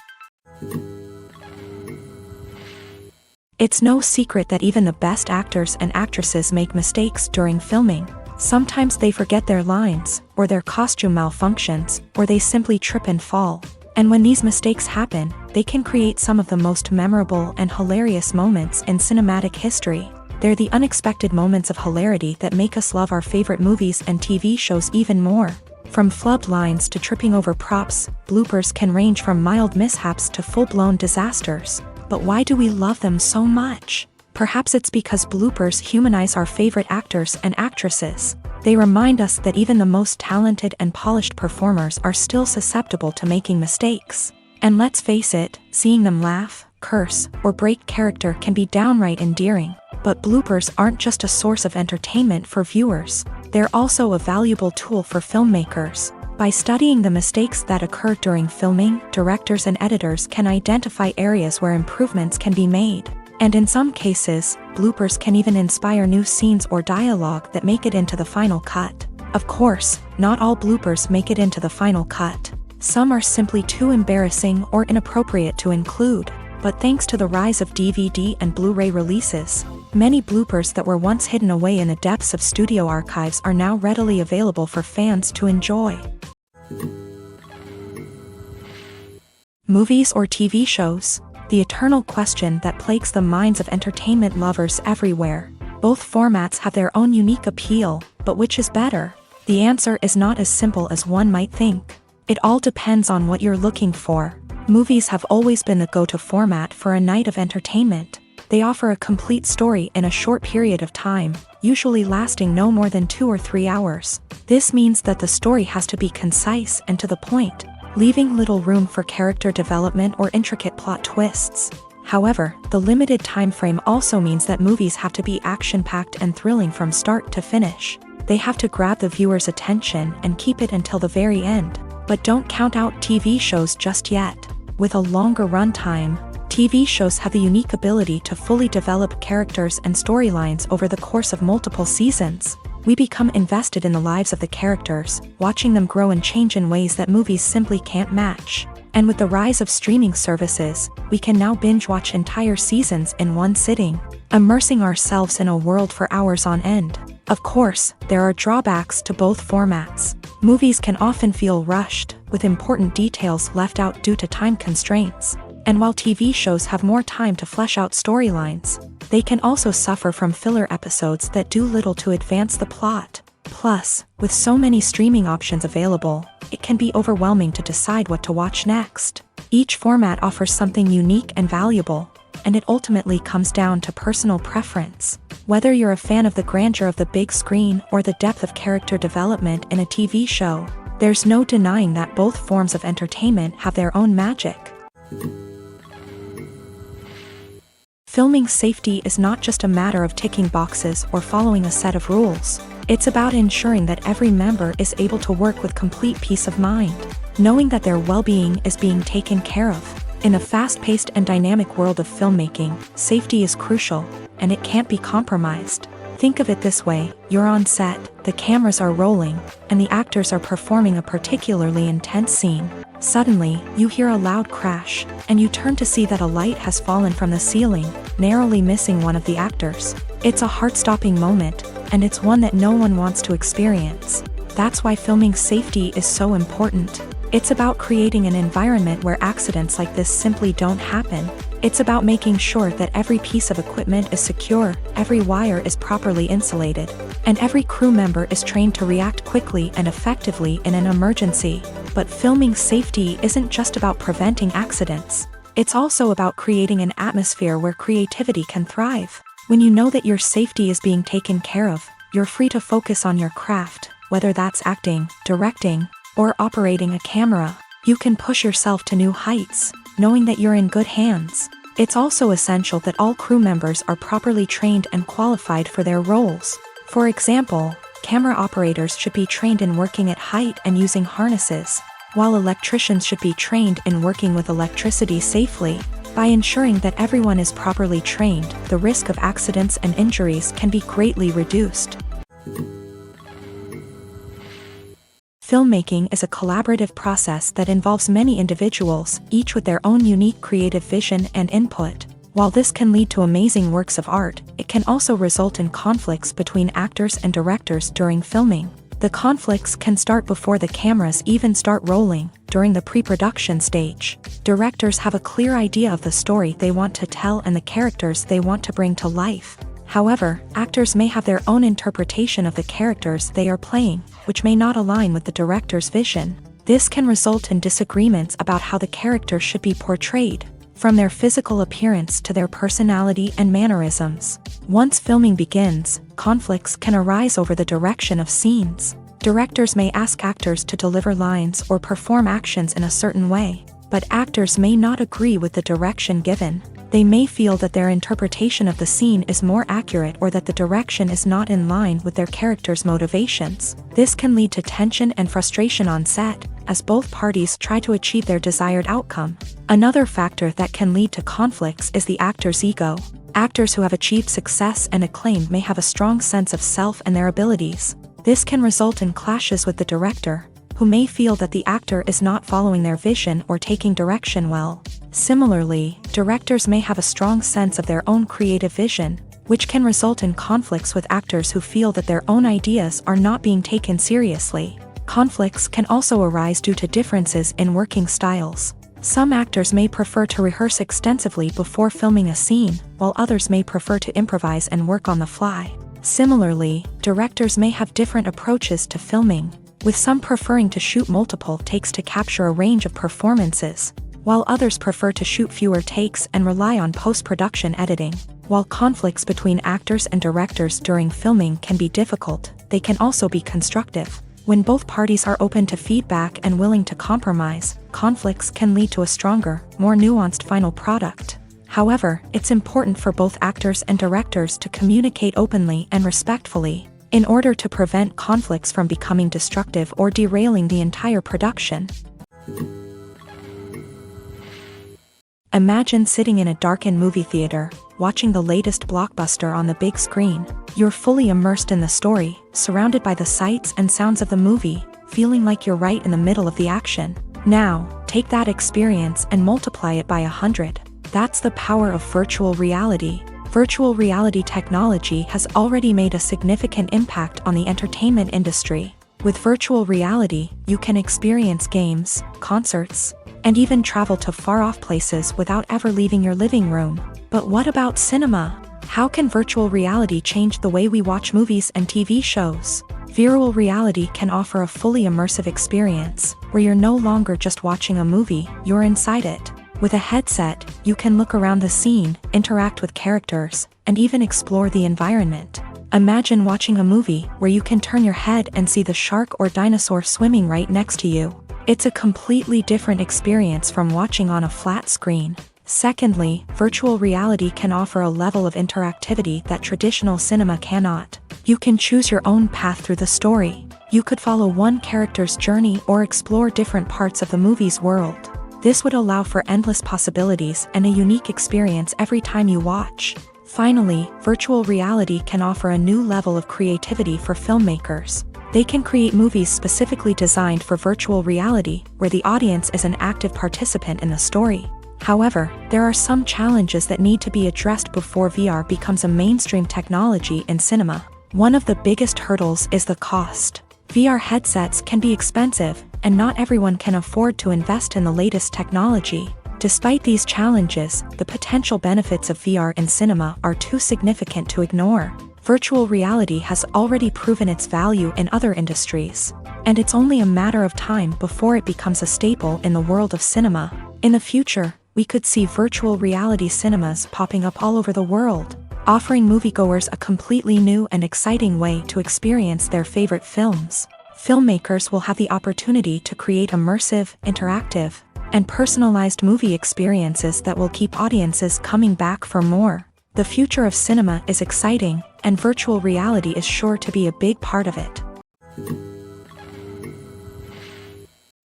Speaker 1: It's no secret that even the best actors and actresses make mistakes during filming. Sometimes they forget their lines, or their costume malfunctions, or they simply trip and fall. And when these mistakes happen, they can create some of the most memorable and hilarious moments in cinematic history. They're the unexpected moments of hilarity that make us love our favorite movies and TV shows even more. From flubbed lines to tripping over props, bloopers can range from mild mishaps to full-blown disasters. But why do we love them so much? Perhaps it's because bloopers humanize our favorite actors and actresses. They remind us that even the most talented and polished performers are still susceptible to making mistakes. And let's face it, seeing them laugh, curse, or break character can be downright endearing. But bloopers aren't just a source of entertainment for viewers. They're also a valuable tool for filmmakers. By studying the mistakes that occur during filming, directors and editors can identify areas where improvements can be made. And in some cases, bloopers can even inspire new scenes or dialogue that make it into the final cut. Of course, not all bloopers make it into the final cut. Some are simply too embarrassing or inappropriate to include. But thanks to the rise of DVD and Blu-ray releases, many bloopers that were once hidden away in the depths of studio archives are now readily available for fans to enjoy. Movies or TV shows? The eternal question that plagues the minds of entertainment lovers everywhere. Both formats have their own unique appeal, but which is better? The answer is not as simple as one might think. It all depends on what you're looking for. Movies have always been the go-to format for a night of entertainment. They offer a complete story in a short period of time, usually lasting no more than 2 or 3 hours. This means that the story has to be concise and to the point, leaving little room for character development or intricate plot twists. However, the limited time frame also means that movies have to be action-packed and thrilling from start to finish. They have to grab the viewer's attention and keep it until the very end. But don't count out TV shows just yet. With a longer runtime, TV shows have the unique ability to fully develop characters and storylines over the course of multiple seasons. We become invested in the lives of the characters, watching them grow and change in ways that movies simply can't match. And with the rise of streaming services, we can now binge-watch entire seasons in one sitting, immersing ourselves in a world for hours on end. Of course, there are drawbacks to both formats. Movies can often feel rushed, with important details left out due to time constraints. And while TV shows have more time to flesh out storylines, they can also suffer from filler episodes that do little to advance the plot. Plus, with so many streaming options available, it can be overwhelming to decide what to watch next. Each format offers something unique and valuable, and it ultimately comes down to personal preference. Whether you're a fan of the grandeur of the big screen or the depth of character development in a TV show, there's no denying that both forms of entertainment have their own magic. Filming safety is not just a matter of ticking boxes or following a set of rules. It's about ensuring that every member is able to work with complete peace of mind, knowing that their well-being is being taken care of. In a fast-paced and dynamic world of filmmaking, safety is crucial, and it can't be compromised. Think of it this way: you're on set, the cameras are rolling, and the actors are performing a particularly intense scene. Suddenly, you hear a loud crash, and you turn to see that a light has fallen from the ceiling, narrowly missing one of the actors. It's a heart-stopping moment, and it's one that no one wants to experience. That's why filming safety is so important. It's about creating an environment where accidents like this simply don't happen. It's about making sure that every piece of equipment is secure, every wire is properly insulated, and every crew member is trained to react quickly and effectively in an emergency. But filming safety isn't just about preventing accidents. It's also about creating an atmosphere where creativity can thrive. When you know that your safety is being taken care of, you're free to focus on your craft, whether that's acting, directing, or operating a camera. You can push yourself to new heights, knowing that you're in good hands. It's also essential that all crew members are properly trained and qualified for their roles. For example, camera operators should be trained in working at height and using harnesses, while electricians should be trained in working with electricity safely. By ensuring that everyone is properly trained, the risk of accidents and injuries can be greatly reduced. Filmmaking is a collaborative process that involves many individuals, each with their own unique creative vision and input. While this can lead to amazing works of art, it can also result in conflicts between actors and directors during filming. The conflicts can start before the cameras even start rolling, during the pre-production stage. Directors have a clear idea of the story they want to tell and the characters they want to bring to life. However, actors may have their own interpretation of the characters they are playing, which may not align with the director's vision. This can result in disagreements about how the characters should be portrayed, from their physical appearance to their personality and mannerisms. Once filming begins, conflicts can arise over the direction of scenes. Directors may ask actors to deliver lines or perform actions in a certain way, but actors may not agree with the direction given. They may feel that their interpretation of the scene is more accurate or that the direction is not in line with their character's motivations. This can lead to tension and frustration on set, as both parties try to achieve their desired outcome. Another factor that can lead to conflicts is the actor's ego. Actors who have achieved success and acclaim may have a strong sense of self and their abilities. This can result in clashes with the director, who may feel that the actor is not following their vision or taking direction well. Similarly, directors may have a strong sense of their own creative vision, which can result in conflicts with actors who feel that their own ideas are not being taken seriously. Conflicts can also arise due to differences in working styles. Some actors may prefer to rehearse extensively before filming a scene, while others may prefer to improvise and work on the fly. Similarly, directors may have different approaches to filming, with some preferring to shoot multiple takes to capture a range of performances, while others prefer to shoot fewer takes and rely on post-production editing. While conflicts between actors and directors during filming can be difficult, they can also be constructive. When both parties are open to feedback and willing to compromise, conflicts can lead to a stronger, more nuanced final product. However, it's important for both actors and directors to communicate openly and respectfully, in order to prevent conflicts from becoming destructive or derailing the entire production. Imagine sitting in a darkened movie theater, watching the latest blockbuster on the big screen. You're fully immersed in the story, surrounded by the sights and sounds of the movie, feeling like you're right in the middle of the action. Now, take that experience and multiply it by 100. That's the power of virtual reality. Virtual reality technology has already made a significant impact on the entertainment industry. With virtual reality, you can experience games, concerts, and even travel to far-off places without ever leaving your living room. But what about cinema? How can virtual reality change the way we watch movies and TV shows? Virtual reality can offer a fully immersive experience, where you're no longer just watching a movie, you're inside it. With a headset, you can look around the scene, interact with characters, and even explore the environment. Imagine watching a movie where you can turn your head and see the shark or dinosaur swimming right next to you. It's a completely different experience from watching on a flat screen. Secondly, virtual reality can offer a level of interactivity that traditional cinema cannot. You can choose your own path through the story. You could follow one character's journey or explore different parts of the movie's world. This would allow for endless possibilities and a unique experience every time you watch. Finally, virtual reality can offer a new level of creativity for filmmakers. They can create movies specifically designed for virtual reality, where the audience is an active participant in the story. However, there are some challenges that need to be addressed before VR becomes a mainstream technology in cinema. One of the biggest hurdles is the cost. VR headsets can be expensive, and not everyone can afford to invest in the latest technology. Despite these challenges, the potential benefits of VR in cinema are too significant to ignore. Virtual reality has already proven its value in other industries, and it's only a matter of time before it becomes a staple in the world of cinema. In the future, we could see virtual reality cinemas popping up all over the world, offering moviegoers a completely new and exciting way to experience their favorite films. Filmmakers will have the opportunity to create immersive, interactive, and personalized movie experiences that will keep audiences coming back for more. The future of cinema is exciting, and virtual reality is sure to be a big part of it.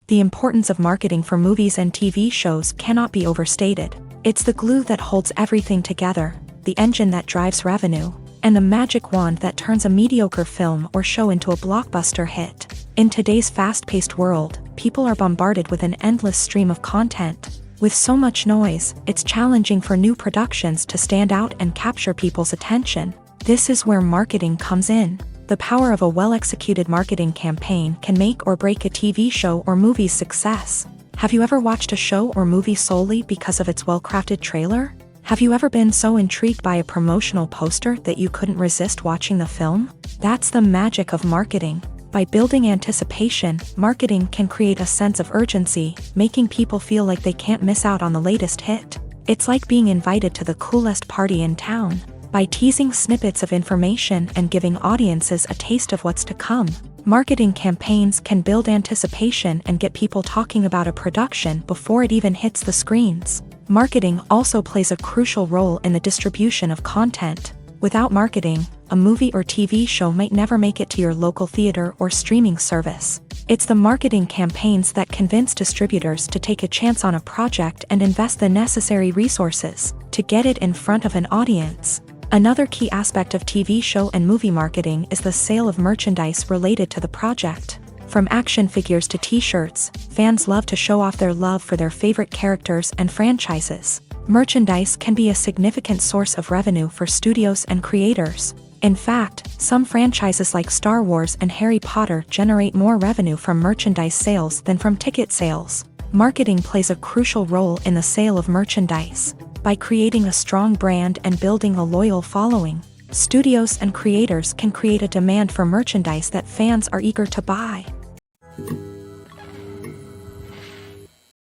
Speaker 1: The importance of marketing for movies and TV shows cannot be overstated. It's the glue that holds everything together, the engine that drives revenue, and the magic wand that turns a mediocre film or show into a blockbuster hit. In today's fast-paced world, people are bombarded with an endless stream of content. With so much noise, it's challenging for new productions to stand out and capture people's attention. This is where marketing comes in. The power of a well-executed marketing campaign can make or break a TV show or movie's success. Have you ever watched a show or movie solely because of its well-crafted trailer? Have you ever been so intrigued by a promotional poster that you couldn't resist watching the film? That's the magic of marketing. By building anticipation, marketing can create a sense of urgency, making people feel like they can't miss out on the latest hit. It's like being invited to the coolest party in town. By teasing snippets of information and giving audiences a taste of what's to come, marketing campaigns can build anticipation and get people talking about a production before it even hits the screens. Marketing also plays a crucial role in the distribution of content. Without marketing, a movie or TV show might never make it to your local theater or streaming service. It's the marketing campaigns that convince distributors to take a chance on a project and invest the necessary resources to get it in front of an audience. Another key aspect of TV show and movie marketing is the sale of merchandise related to the project. From action figures to t-shirts, fans love to show off their love for their favorite characters and franchises. Merchandise can be a significant source of revenue for studios and creators. In fact, some franchises like Star Wars and Harry Potter generate more revenue from merchandise sales than from ticket sales. Marketing plays a crucial role in the sale of merchandise. By creating a strong brand and building a loyal following, studios and creators can create a demand for merchandise that fans are eager to buy.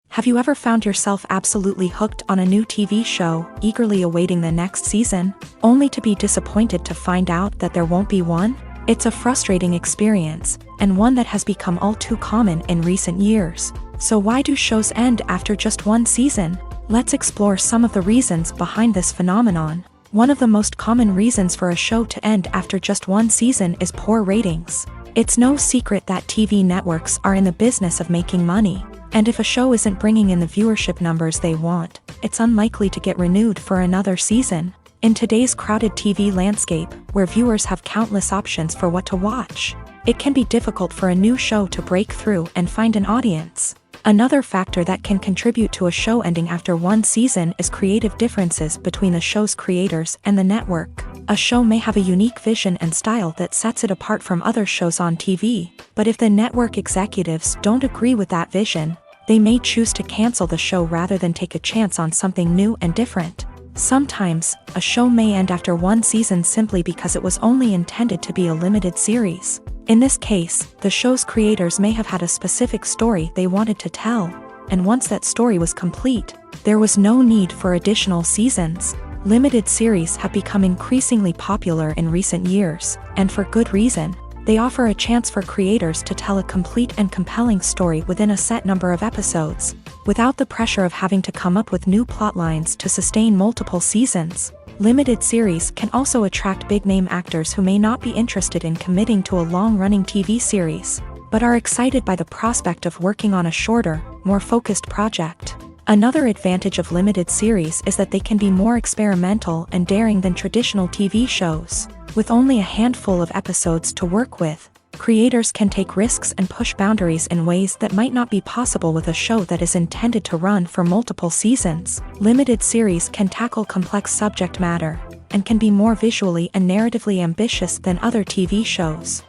Speaker 1: Have you ever found yourself absolutely hooked on a new TV show, eagerly awaiting the next season, only to be disappointed to find out that there won't be one? It's a frustrating experience, and one that has become all too common in recent years. So why do shows end after just one season? Let's explore some of the reasons behind this phenomenon. One of the most common reasons for a show to end after just one season is poor ratings. It's no secret that TV networks are in the business of making money. And if a show isn't bringing in the viewership numbers they want, it's unlikely to get renewed for another season. In today's crowded TV landscape, where viewers have countless options for what to watch, it can be difficult for a new show to break through and find an audience. Another factor that can contribute to a show ending after one season is creative differences between the show's creators and the network. A show may have a unique vision and style that sets it apart from other shows on TV, but if the network executives don't agree with that vision, they may choose to cancel the show rather than take a chance on something new and different. Sometimes, a show may end after one season simply because it was only intended to be a limited series. In this case, the show's creators may have had a specific story they wanted to tell, and once that story was complete, there was no need for additional seasons. Limited series have become increasingly popular in recent years, and for good reason. They offer a chance for creators to tell a complete and compelling story within a set number of episodes, without the pressure of having to come up with new plotlines to sustain multiple seasons. Limited series can also attract big-name actors who may not be interested in committing to a long-running TV series, but are excited by the prospect of working on a shorter, more focused project. Another advantage of limited series is that they can be more experimental and daring than traditional TV shows. With only a handful of episodes to work with, creators can take risks and push boundaries in ways that might not be possible with a show that is intended to run for multiple seasons. Limited series can tackle complex subject matter, and can be more visually and narratively ambitious than other TV shows.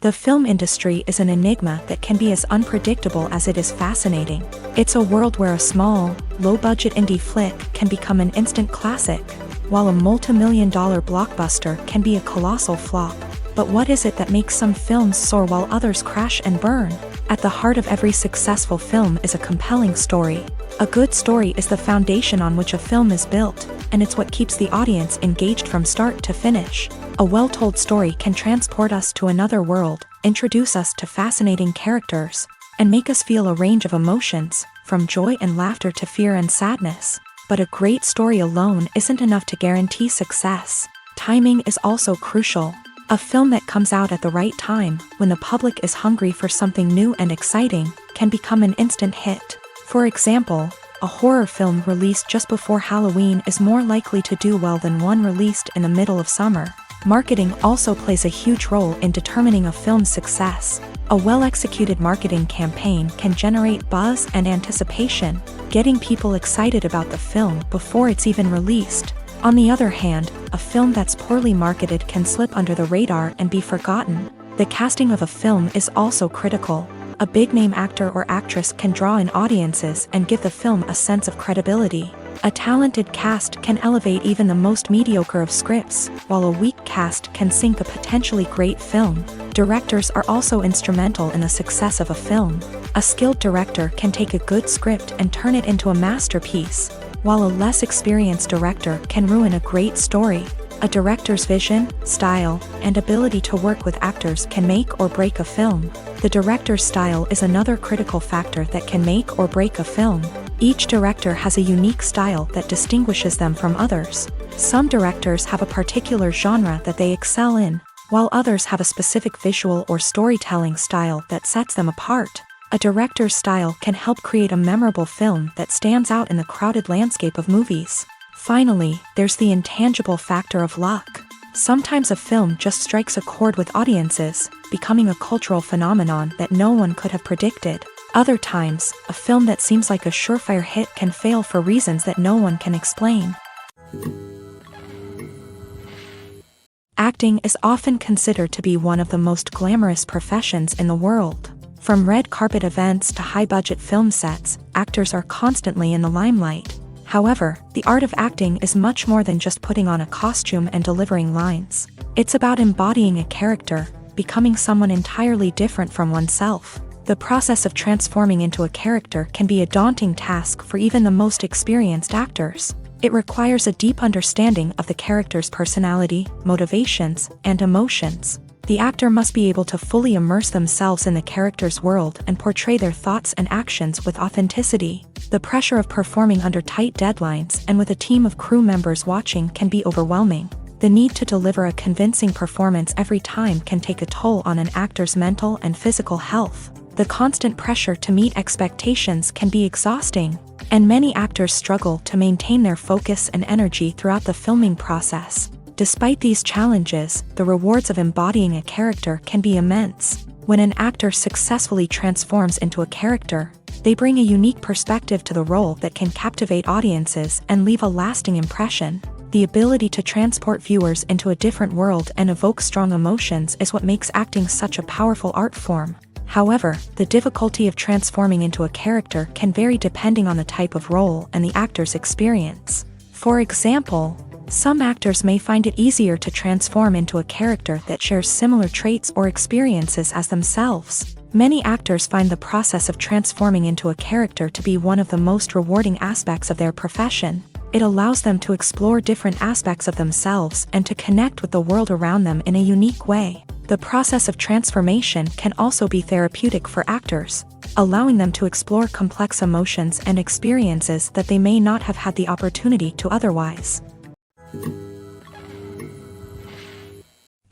Speaker 1: The film industry is an enigma that can be as unpredictable as it is fascinating. It's a world where a small, low-budget indie flick can become an instant classic, while a multi-million-dollar blockbuster can be a colossal flop. But what is it that makes some films soar while others crash and burn? At the heart of every successful film is a compelling story. A good story is the foundation on which a film is built, and it's what keeps the audience engaged from start to finish. A well-told story can transport us to another world, introduce us to fascinating characters, and make us feel a range of emotions, from joy and laughter to fear and sadness. But a great story alone isn't enough to guarantee success. Timing is also crucial. A film that comes out at the right time, when the public is hungry for something new and exciting, can become an instant hit. For example, a horror film released just before Halloween is more likely to do well than one released in the middle of summer. Marketing also plays a huge role in determining a film's success. A well-executed marketing campaign can generate buzz and anticipation, getting people excited about the film before it's even released. On the other hand, a film that's poorly marketed can slip under the radar and be forgotten. The casting of a film is also critical. A big-name actor or actress can draw in audiences and give the film a sense of credibility. A talented cast can elevate even the most mediocre of scripts, while a weak cast can sink a potentially great film. Directors are also instrumental in the success of a film. A skilled director can take a good script and turn it into a masterpiece, while a less experienced director can ruin a great story. A director's vision, style, and ability to work with actors can make or break a film. The director's style is another critical factor that can make or break a film. Each director has a unique style that distinguishes them from others. Some directors have a particular genre that they excel in, while others have a specific visual or storytelling style that sets them apart. A director's style can help create a memorable film that stands out in the crowded landscape of movies. Finally, there's the intangible factor of luck. Sometimes a film just strikes a chord with audiences, becoming a cultural phenomenon that no one could have predicted. Other times, a film that seems like a surefire hit can fail for reasons that no one can explain. Acting is often considered to be one of the most glamorous professions in the world. From red carpet events to high-budget film sets, actors are constantly in the limelight. However, the art of acting is much more than just putting on a costume and delivering lines. It's about embodying a character, becoming someone entirely different from oneself. The process of transforming into a character can be a daunting task for even the most experienced actors. It requires a deep understanding of the character's personality, motivations, and emotions. The actor must be able to fully immerse themselves in the character's world and portray their thoughts and actions with authenticity. The pressure of performing under tight deadlines and with a team of crew members watching can be overwhelming. The need to deliver a convincing performance every time can take a toll on an actor's mental and physical health. The constant pressure to meet expectations can be exhausting, and many actors struggle to maintain their focus and energy throughout the filming process. Despite these challenges, the rewards of embodying a character can be immense. When an actor successfully transforms into a character, they bring a unique perspective to the role that can captivate audiences and leave a lasting impression. The ability to transport viewers into a different world and evoke strong emotions is what makes acting such a powerful art form. However, the difficulty of transforming into a character can vary depending on the type of role and the actor's experience. For example, some actors may find it easier to transform into a character that shares similar traits or experiences as themselves. Many actors find the process of transforming into a character to be one of the most rewarding aspects of their profession. It allows them to explore different aspects of themselves and to connect with the world around them in a unique way. The process of transformation can also be therapeutic for actors, allowing them to explore complex emotions and experiences that they may not have had the opportunity to otherwise.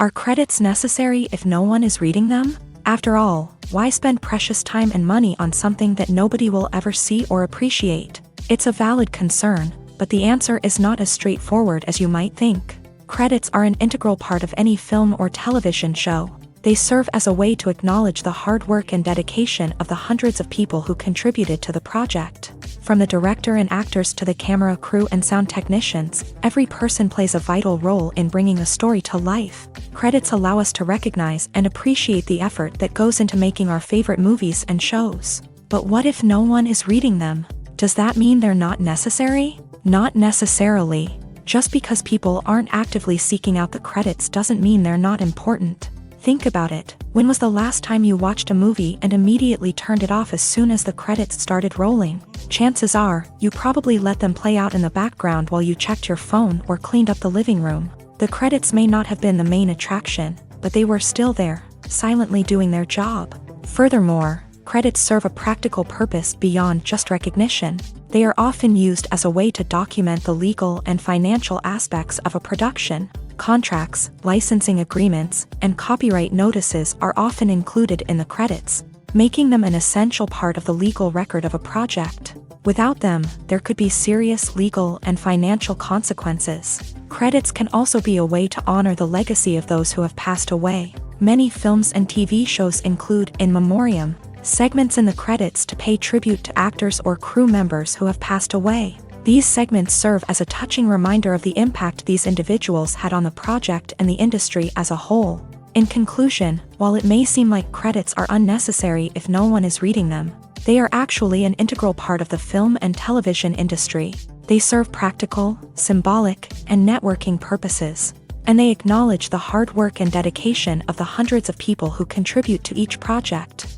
Speaker 1: Are credits necessary if no one is reading them? After all, why spend precious time and money on something that nobody will ever see or appreciate? It's a valid concern, but the answer is not as straightforward as you might think. Credits are an integral part of any film or television show. They serve as a way to acknowledge the hard work and dedication of the hundreds of people who contributed to the project. From the director and actors to the camera crew and sound technicians, every person plays a vital role in bringing a story to life. Credits allow us to recognize and appreciate the effort that goes into making our favorite movies and shows. But what if no one is reading them? Does that mean they're not necessary? Not necessarily. Just because people aren't actively seeking out the credits doesn't mean they're not important. Think about it. When was the last time you watched a movie and immediately turned it off as soon as the credits started rolling? Chances are, you probably let them play out in the background while you checked your phone or cleaned up the living room. The credits may not have been the main attraction, but they were still there. silently doing their job. Furthermore, credits serve a practical purpose beyond just recognition. They are often used as a way to document the legal and financial aspects of a production. Contracts, licensing agreements, and copyright notices are often included in the credits, making them an essential part of the legal record of a project. Without them, there could be serious legal and financial consequences. Credits can also be a way to honor the legacy of those who have passed away. Many films and TV shows include in memoriam segments in the credits to pay tribute to actors or crew members who have passed away. These segments serve as a touching reminder of the impact these individuals had on the project and the industry as a whole. In conclusion, while it may seem like credits are unnecessary if no one is reading them, they are actually an integral part of the film and television industry. They serve practical, symbolic, and networking purposes, and they acknowledge the hard work and dedication of the hundreds of people who contribute to each project.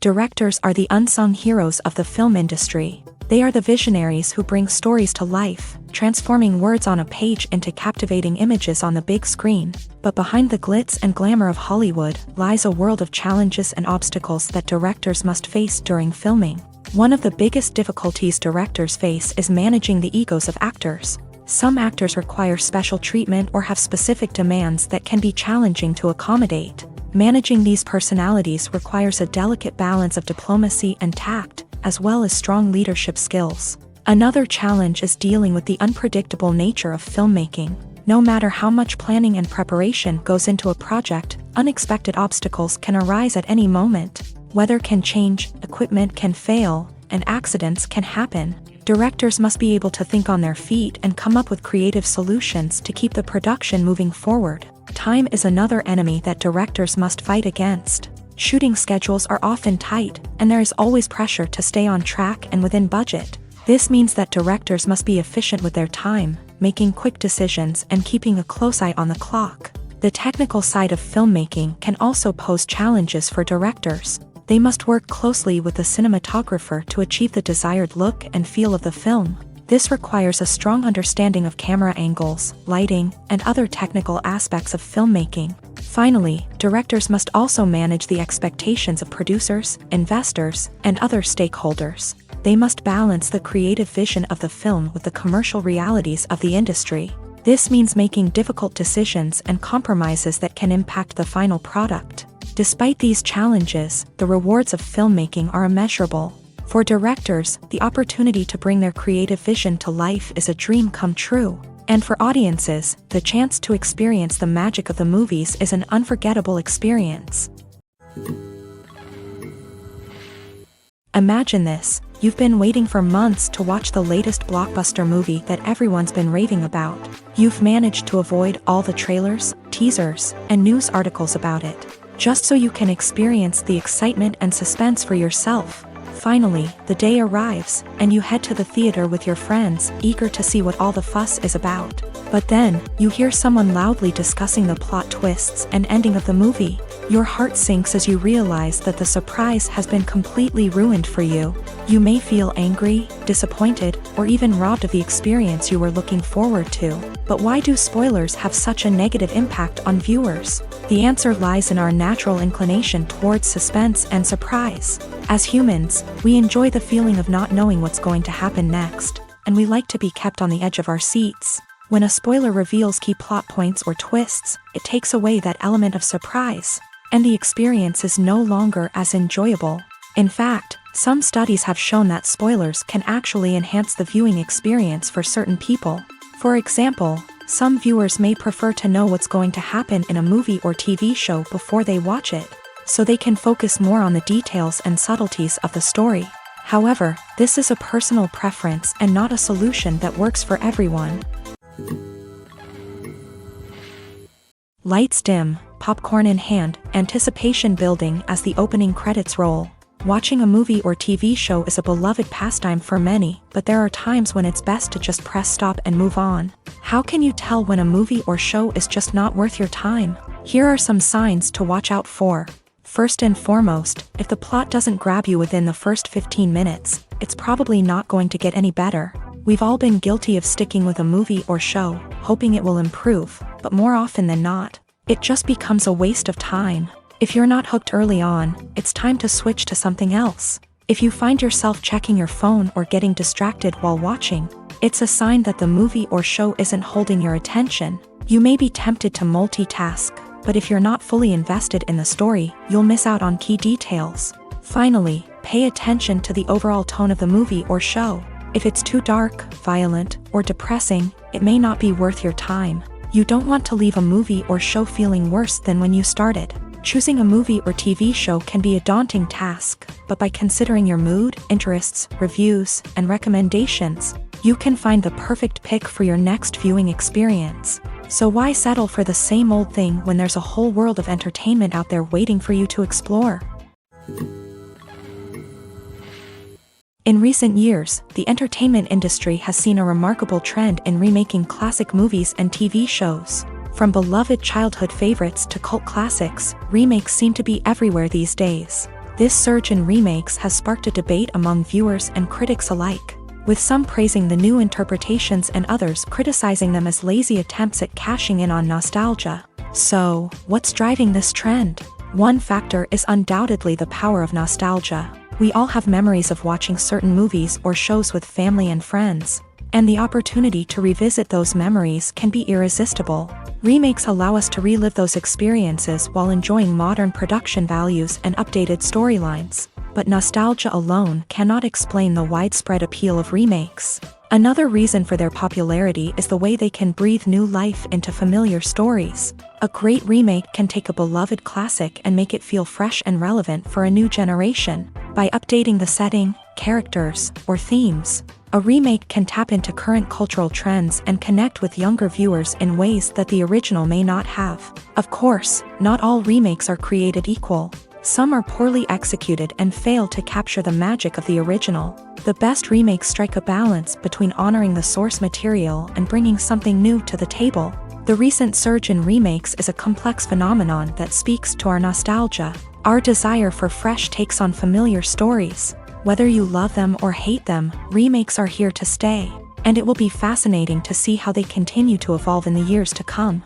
Speaker 1: Directors are the unsung heroes of the film industry. They are the visionaries who bring stories to life, transforming words on a page into captivating images on the big screen. But behind the glitz and glamour of Hollywood lies a world of challenges and obstacles that directors must face during filming. One of the biggest difficulties directors face is managing the egos of actors. Some actors require special treatment or have specific demands that can be challenging to accommodate. Managing these personalities requires a delicate balance of diplomacy and tact, as well as strong leadership skills. Another challenge is dealing with the unpredictable nature of filmmaking. No matter how much planning and preparation goes into a project, unexpected obstacles can arise at any moment. Weather can change, equipment can fail, and accidents can happen. Directors must be able to think on their feet and come up with creative solutions to keep the production moving forward. Time is another enemy that directors must fight against. Shooting schedules are often tight, and there is always pressure to stay on track and within budget. This means that directors must be efficient with their time, making quick decisions and keeping a close eye on the clock. The technical side of filmmaking can also pose challenges for directors. They must work closely with the cinematographer to achieve the desired look and feel of the film. This requires a strong understanding of camera angles, lighting, and other technical aspects of filmmaking. Finally, directors must also manage the expectations of producers, investors, and other stakeholders. They must balance the creative vision of the film with the commercial realities of the industry. This means making difficult decisions and compromises that can impact the final product. Despite these challenges, the rewards of filmmaking are immeasurable. For directors, the opportunity to bring their creative vision to life is a dream come true. And for audiences, the chance to experience the magic of the movies is an unforgettable experience. Imagine this: you've been waiting for months to watch the latest blockbuster movie that everyone's been raving about. You've managed to avoid all the trailers, teasers, and news articles about it, just so you can experience the excitement and suspense for yourself. Finally, the day arrives, and you head to the theater with your friends, eager to see what all the fuss is about. But then, you hear someone loudly discussing the plot twists and ending of the movie. Your heart sinks as you realize that the surprise has been completely ruined for you. You may feel angry, disappointed, or even robbed of the experience you were looking forward to. But why do spoilers have such a negative impact on viewers? The answer lies in our natural inclination towards suspense and surprise. As humans, we enjoy the feeling of not knowing what's going to happen next, and we like to be kept on the edge of our seats. When a spoiler reveals key plot points or twists, it takes away that element of surprise, and the experience is no longer as enjoyable. In fact, some studies have shown that spoilers can actually enhance the viewing experience for certain people. For example, some viewers may prefer to know what's going to happen in a movie or TV show before they watch it, so they can focus more on the details and subtleties of the story. However, this is a personal preference and not a solution that works for everyone. Lights dim, popcorn in hand, anticipation building as the opening credits roll. Watching a movie or TV show is a beloved pastime for many, but there are times when it's best to just press stop and move on. How can you tell when a movie or show is just not worth your time? Here are some signs to watch out for. First and foremost, if the plot doesn't grab you within the first 15 minutes, it's probably not going to get any better. We've all been guilty of sticking with a movie or show, hoping it will improve, but more often than not, it just becomes a waste of time. If you're not hooked early on, it's time to switch to something else. If you find yourself checking your phone or getting distracted while watching, it's a sign that the movie or show isn't holding your attention. You may be tempted to multitask, but if you're not fully invested in the story, you'll miss out on key details. Finally, pay attention to the overall tone of the movie or show. If it's too dark, violent, or depressing, it may not be worth your time. You don't want to leave a movie or show feeling worse than when you started. Choosing a movie or TV show can be a daunting task, but by considering your mood, interests, reviews, and recommendations, you can find the perfect pick for your next viewing experience. So why settle for the same old thing when there's a whole world of entertainment out there waiting for you to explore? In recent years, the entertainment industry has seen a remarkable trend in remaking classic movies and TV shows. From beloved childhood favorites to cult classics, remakes seem to be everywhere these days. This surge in remakes has sparked a debate among viewers and critics alike, with some praising the new interpretations and others criticizing them as lazy attempts at cashing in on nostalgia. So, what's driving this trend? One factor is undoubtedly the power of nostalgia. We all have memories of watching certain movies or shows with family and friends, and the opportunity to revisit those memories can be irresistible. Remakes allow us to relive those experiences while enjoying modern production values and updated storylines. But nostalgia alone cannot explain the widespread appeal of remakes. Another reason for their popularity is the way they can breathe new life into familiar stories. A great remake can take a beloved classic and make it feel fresh and relevant for a new generation. By updating the setting, characters, or themes, a remake can tap into current cultural trends and connect with younger viewers in ways that the original may not have. Of course, not all remakes are created equal. Some are poorly executed and fail to capture the magic of the original. The best remakes strike a balance between honoring the source material and bringing something new to the table. The recent surge in remakes is a complex phenomenon that speaks to our nostalgia, our desire for fresh takes on familiar stories. Whether you love them or hate them, remakes are here to stay, and it will be fascinating to see how they continue to evolve in the years to come.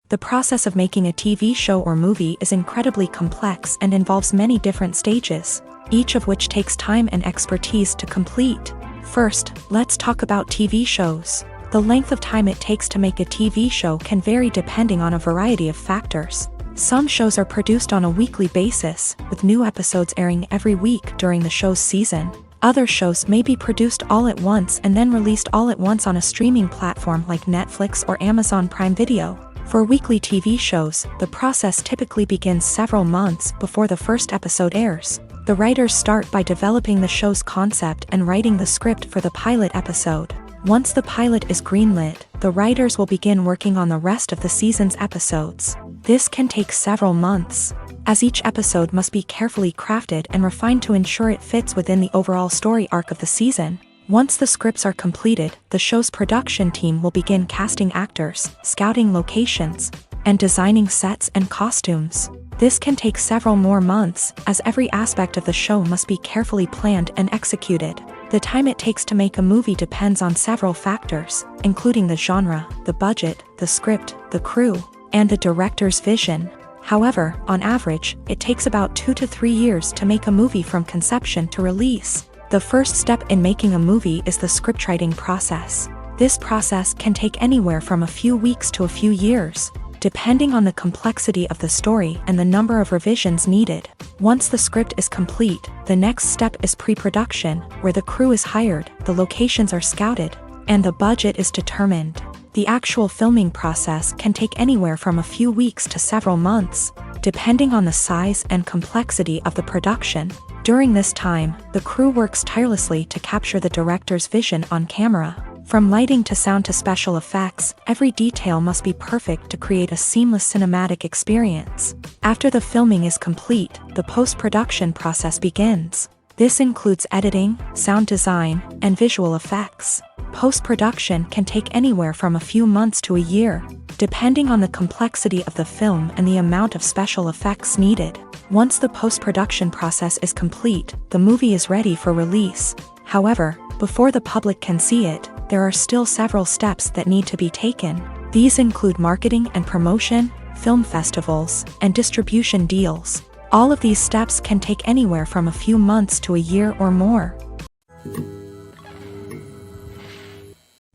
Speaker 1: The process of making a TV show or movie is incredibly complex and involves many different stages, each of which takes time and expertise to complete. First, let's talk about TV shows. The length of time it takes to make a TV show can vary depending on a variety of factors. Some shows are produced on a weekly basis, with new episodes airing every week during the show's season. Other shows may be produced all at once and then released all at once on a streaming platform like Netflix or Amazon Prime Video. For weekly TV shows, the process typically begins several months before the first episode airs. The writers start by developing the show's concept and writing the script for the pilot episode. Once the pilot is greenlit, the writers will begin working on the rest of the season's episodes. This can take several months, as each episode must be carefully crafted and refined to ensure it fits within the overall story arc of the season. Once the scripts are completed, the show's production team will begin casting actors, scouting locations, and designing sets and costumes. This can take several more months, as every aspect of the show must be carefully planned and executed. The time it takes to make a movie depends on several factors, including the genre, the budget, the script, the crew, and the director's vision. However, on average, it takes about 2 to 3 years to make a movie from conception to release. The first step in making a movie is the scriptwriting process. This process can take anywhere from a few weeks to a few years, depending on the complexity of the story and the number of revisions needed. Once the script is complete, the next step is pre-production, where the crew is hired, the locations are scouted, and the budget is determined. The actual filming process can take anywhere from a few weeks to several months, depending on the size and complexity of the production. During this time, the crew works tirelessly to capture the director's vision on camera. From lighting to sound to special effects, every detail must be perfect to create a seamless cinematic experience. After the filming is complete, the post-production process begins. This includes editing, sound design, and visual effects. Post-production can take anywhere from a few months to a year, depending on the complexity of the film and the amount of special effects needed. Once the post-production process is complete, the movie is ready for release. However, before the public can see it, there are still several steps that need to be taken. These include marketing and promotion, film festivals, and distribution deals. All of these steps can take anywhere from a few months to a year or more.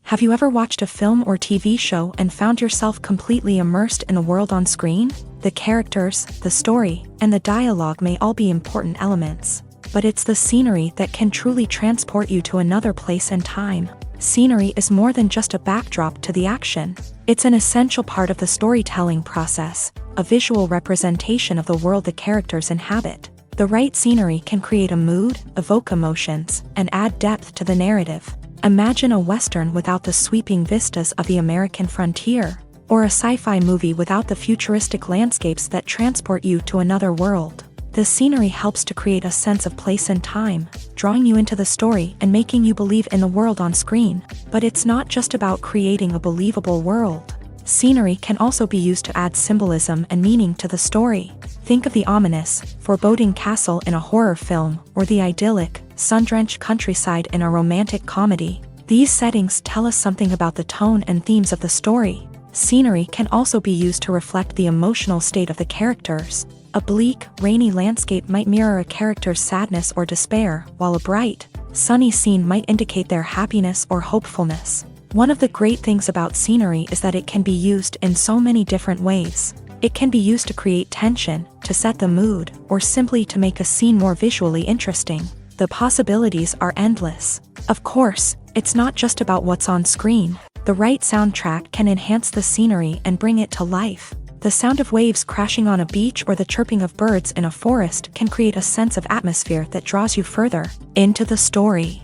Speaker 1: Have you ever watched a film or TV show and found yourself completely immersed in the world on screen? The characters, the story, and the dialogue may all be important elements, but it's the scenery that can truly transport you to another place and time. Scenery is more than just a backdrop to the action. It's an essential part of the storytelling process, a visual representation of the world the characters inhabit. The right scenery can create a mood, evoke emotions, and add depth to the narrative. Imagine a Western without the sweeping vistas of the American frontier, or a sci-fi movie without the futuristic landscapes that transport you to another world. The scenery helps to create a sense of place and time, drawing you into the story and making you believe in the world on screen. But it's not just about creating a believable world. Scenery can also be used to add symbolism and meaning to the story. Think of the ominous, foreboding castle in a horror film, or the idyllic, sun-drenched countryside in a romantic comedy. These settings tell us something about the tone and themes of the story. Scenery can also be used to reflect the emotional state of the characters. A bleak, rainy landscape might mirror a character's sadness or despair, while a bright, sunny scene might indicate their happiness or hopefulness. One of the great things about scenery is that it can be used in so many different ways. It can be used to create tension, to set the mood, or simply to make a scene more visually interesting. The possibilities are endless. Of course, it's not just about what's on screen. The right soundtrack can enhance the scenery and bring it to life. The sound of waves crashing on a beach or the chirping of birds in a forest can create a sense of atmosphere that draws you further into the story.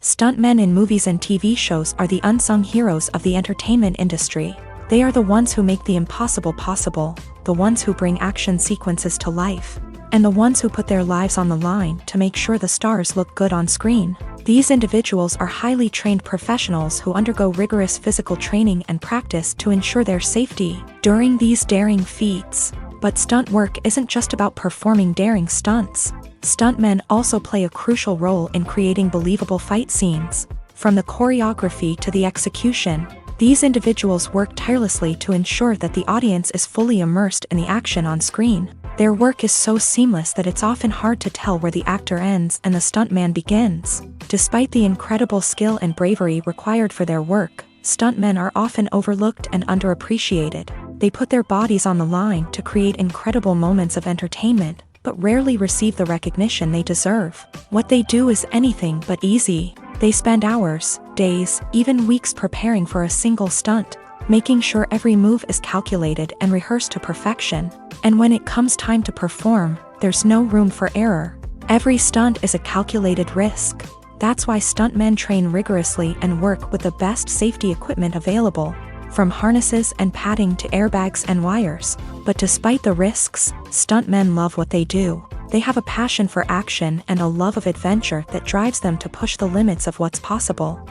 Speaker 1: Stuntmen in movies and TV shows are the unsung heroes of the entertainment industry. They are the ones who make the impossible possible, the ones who bring action sequences to life, and the ones who put their lives on the line to make sure the stars look good on screen. These individuals are highly trained professionals who undergo rigorous physical training and practice to ensure their safety during these daring feats. But stunt work isn't just about performing daring stunts. Stuntmen also play a crucial role in creating believable fight scenes. From the choreography to the execution, these individuals work tirelessly to ensure that the audience is fully immersed in the action on screen. Their work is so seamless that it's often hard to tell where the actor ends and the stuntman begins. Despite the incredible skill and bravery required for their work, stuntmen are often overlooked and underappreciated. They put their bodies on the line to create incredible moments of entertainment, but rarely receive the recognition they deserve. What they do is anything but easy. They spend hours, days, even weeks preparing for a single stunt, making sure every move is calculated and rehearsed to perfection. And when it comes time to perform, there's no room for error. Every stunt is a calculated risk. That's why stuntmen train rigorously and work with the best safety equipment available, from harnesses and padding to airbags and wires. But despite the risks, stuntmen love what they do. They have a passion for action and a love of adventure that drives them to push the limits of what's possible.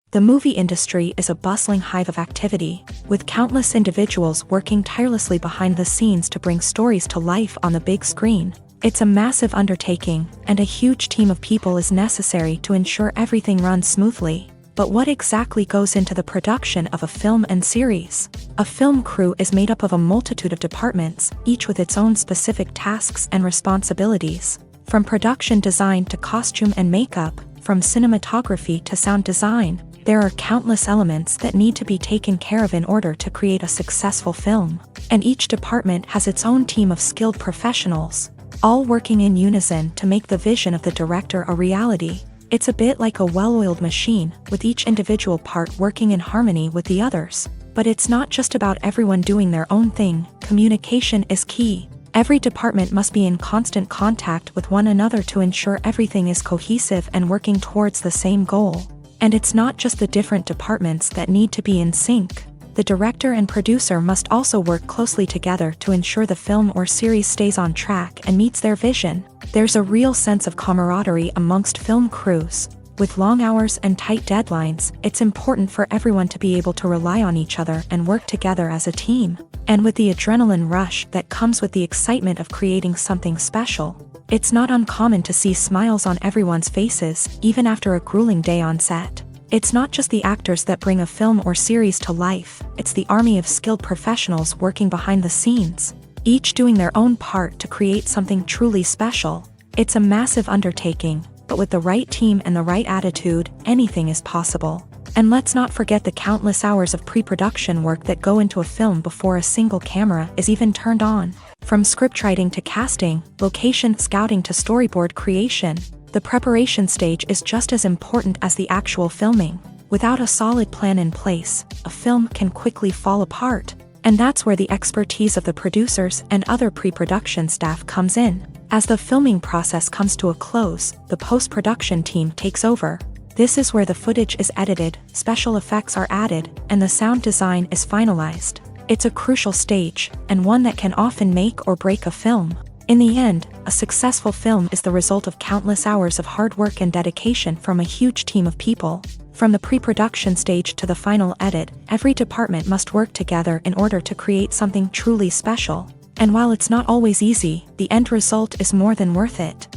Speaker 1: The movie industry is a bustling hive of activity, with countless individuals working tirelessly behind the scenes to bring stories to life on the big screen. It's a massive undertaking, and a huge team of people is necessary to ensure everything runs smoothly. But what exactly goes into the production of a film and series? A film crew is made up of a multitude of departments, each with its own specific tasks and responsibilities. From production design to costume and makeup, from cinematography to sound design, there are countless elements that need to be taken care of in order to create a successful film. And each department has its own team of skilled professionals, all working in unison to make the vision of the director a reality. It's a bit like a well-oiled machine, with each individual part working in harmony with the others. But it's not just about everyone doing their own thing. Communication is key. Every department must be in constant contact with one another to ensure everything is cohesive and working towards the same goal. And it's not just the different departments that need to be in sync. The director and producer must also work closely together to ensure the film or series stays on track and meets their vision. There's a real sense of camaraderie amongst film crews. With long hours and tight deadlines, it's important for everyone to be able to rely on each other and work together as a team. And with the adrenaline rush that comes with the excitement of creating something special, it's not uncommon to see smiles on everyone's faces, even after a grueling day on set. It's not just the actors that bring a film or series to life, it's the army of skilled professionals working behind the scenes, each doing their own part to create something truly special. It's a massive undertaking, but with the right team and the right attitude, anything is possible. And let's not forget the countless hours of pre-production work that go into a film before a single camera is even turned on. From scriptwriting to casting, location scouting to storyboard creation, the preparation stage is just as important as the actual filming. Without a solid plan in place, a film can quickly fall apart. And that's where the expertise of the producers and other pre-production staff comes in. As the filming process comes to a close, the post-production team takes over. This is where the footage is edited, special effects are added, and the sound design is finalized. It's a crucial stage, and one that can often make or break a film. In the end, a successful film is the result of countless hours of hard work and dedication from a huge team of people. From the pre-production stage to the final edit, every department must work together in order to create something truly special. And while it's not always easy, the end result is more than worth it.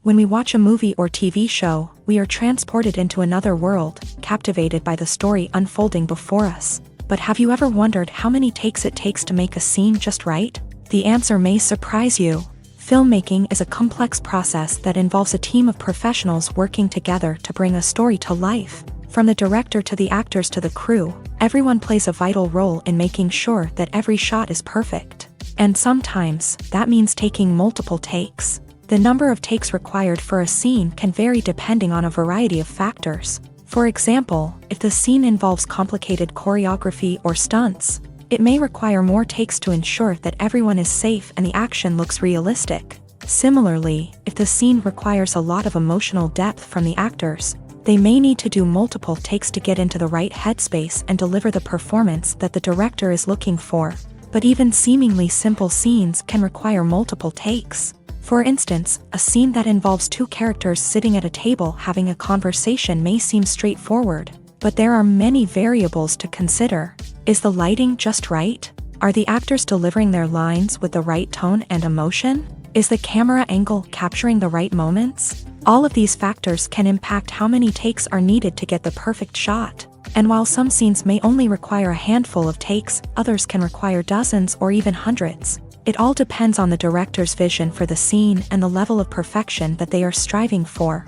Speaker 1: When we watch a movie or TV show, we are transported into another world, captivated by the story unfolding before us. But have you ever wondered how many takes it takes to make a scene just right? The answer may surprise you. Filmmaking is a complex process that involves a team of professionals working together to bring a story to life. From the director to the actors to the crew, everyone plays a vital role in making sure that every shot is perfect. And sometimes, that means taking multiple takes. The number of takes required for a scene can vary depending on a variety of factors. For example, if the scene involves complicated choreography or stunts, it may require more takes to ensure that everyone is safe and the action looks realistic. Similarly, if the scene requires a lot of emotional depth from the actors, they may need to do multiple takes to get into the right headspace and deliver the performance that the director is looking for. But even seemingly simple scenes can require multiple takes. For instance, a scene that involves two characters sitting at a table having a conversation may seem straightforward, but there are many variables to consider. Is the lighting just right? Are the actors delivering their lines with the right tone and emotion? Is the camera angle capturing the right moments? All of these factors can impact how many takes are needed to get the perfect shot. And while some scenes may only require a handful of takes, others can require dozens or even hundreds. It all depends on the director's vision for the scene and the level of perfection that they are striving for.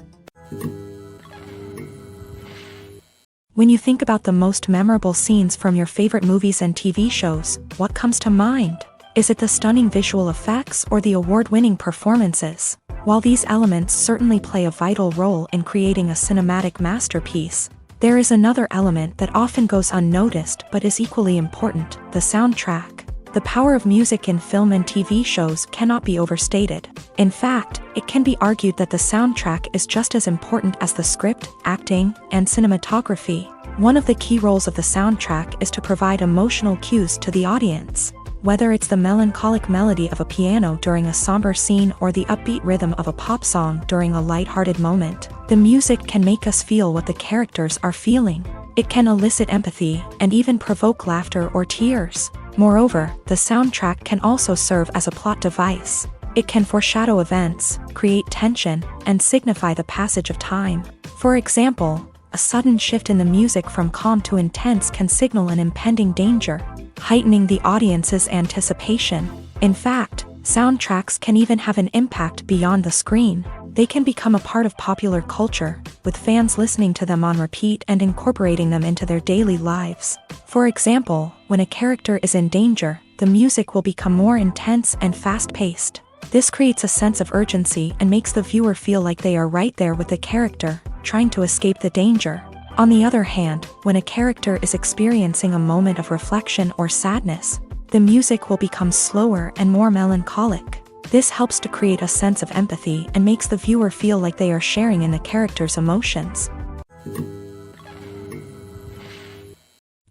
Speaker 1: When you think about the most memorable scenes from your favorite movies and TV shows, what comes to mind? Is it the stunning visual effects or the award-winning performances? While these elements certainly play a vital role in creating a cinematic masterpiece, there is another element that often goes unnoticed but is equally important: the soundtrack. The power of music in film and TV shows cannot be overstated. In fact, it can be argued that the soundtrack is just as important as the script, acting, and cinematography. One of the key roles of the soundtrack is to provide emotional cues to the audience. Whether it's the melancholic melody of a piano during a somber scene or the upbeat rhythm of a pop song during a light-hearted moment, the music can make us feel what the characters are feeling. It can elicit empathy and even provoke laughter or tears. Moreover, the soundtrack can also serve as a plot device. It can foreshadow events, create tension, and signify the passage of time. For example, a sudden shift in the music from calm to intense can signal an impending danger, heightening the audience's anticipation. In fact, soundtracks can even have an impact beyond the screen. They can become a part of popular culture, with fans listening to them on repeat and incorporating them into their daily lives. For example, when a character is in danger, the music will become more intense and fast-paced. This creates a sense of urgency and makes the viewer feel like they are right there with the character, trying to escape the danger. On the other hand, when a character is experiencing a moment of reflection or sadness, the music will become slower and more melancholic. This helps to create a sense of empathy and makes the viewer feel like they are sharing in the character's emotions.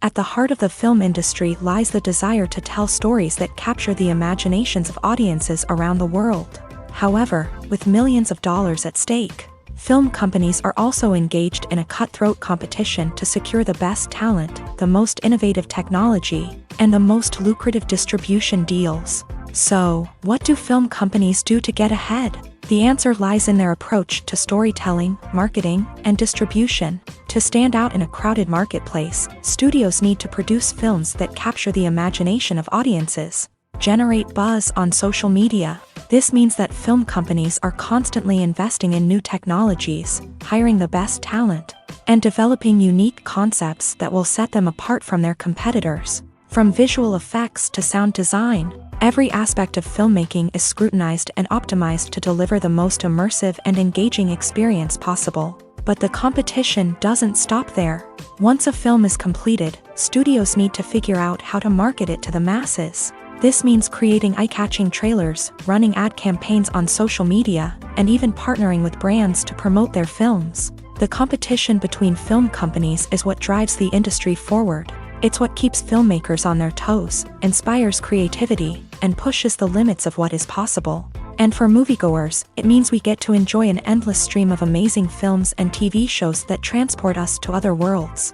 Speaker 1: At the heart of the film industry lies the desire to tell stories that capture the imaginations of audiences around the world. However, with millions of dollars at stake, film companies are also engaged in a cutthroat competition to secure the best talent, the most innovative technology, and the most lucrative distribution deals. So, what do film companies do to get ahead? The answer lies in their approach to storytelling, marketing, and distribution. To stand out in a crowded marketplace, studios need to produce films that capture the imagination of audiences, generate buzz on social media. This means that film companies are constantly investing in new technologies, hiring the best talent, and developing unique concepts that will set them apart from their competitors. From visual effects to sound design, every aspect of filmmaking is scrutinized and optimized to deliver the most immersive and engaging experience possible. But the competition doesn't stop there. Once a film is completed, studios need to figure out how to market it to the masses. This means creating eye-catching trailers, running ad campaigns on social media, and even partnering with brands to promote their films. The competition between film companies is what drives the industry forward. It's what keeps filmmakers on their toes, inspires creativity, and pushes the limits of what is possible. And for moviegoers, it means we get to enjoy an endless stream of amazing films and TV shows that transport us to other worlds.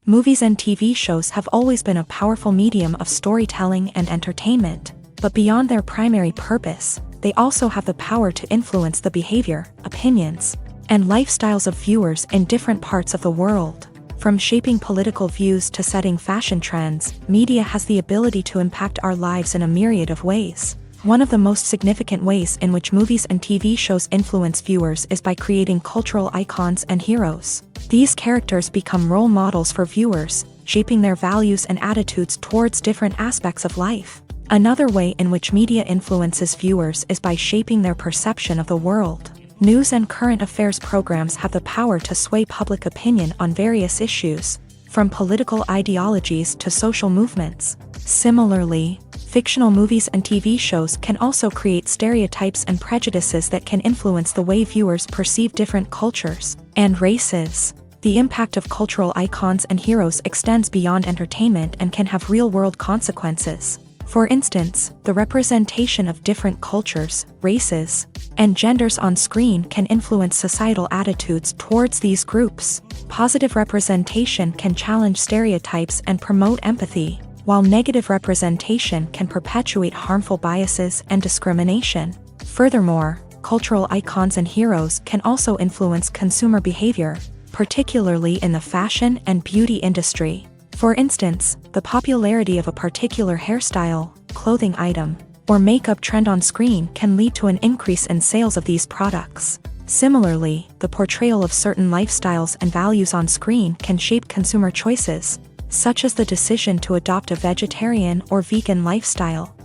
Speaker 1: Movies and TV shows have always been a powerful medium of storytelling and entertainment, but beyond their primary purpose, they also have the power to influence the behavior, opinions, and lifestyles of viewers in different parts of the world. From shaping political views to setting fashion trends, media has the ability to impact our lives in a myriad of ways. One of the most significant ways in which movies and TV shows influence viewers is by creating cultural icons and heroes. These characters become role models for viewers, shaping their values and attitudes towards different aspects of life. Another way in which media influences viewers is by shaping their perception of the world. News and current affairs programs have the power to sway public opinion on various issues, from political ideologies to social movements. Similarly, fictional movies and TV shows can also create stereotypes and prejudices that can influence the way viewers perceive different cultures and races. The impact of cultural icons and heroes extends beyond entertainment and can have real-world consequences. For instance, the representation of different cultures, races, and genders on screen can influence societal attitudes towards these groups. Positive representation can challenge stereotypes and promote empathy, while negative representation can perpetuate harmful biases and discrimination. Furthermore, cultural icons and heroes can also influence consumer behavior, particularly in the fashion and beauty industry. For instance, the popularity of a particular hairstyle, clothing item, or makeup trend on screen can lead to an increase in sales of these products. Similarly, the portrayal of certain lifestyles and values on screen can shape consumer choices, such as the decision to adopt a vegetarian or vegan lifestyle.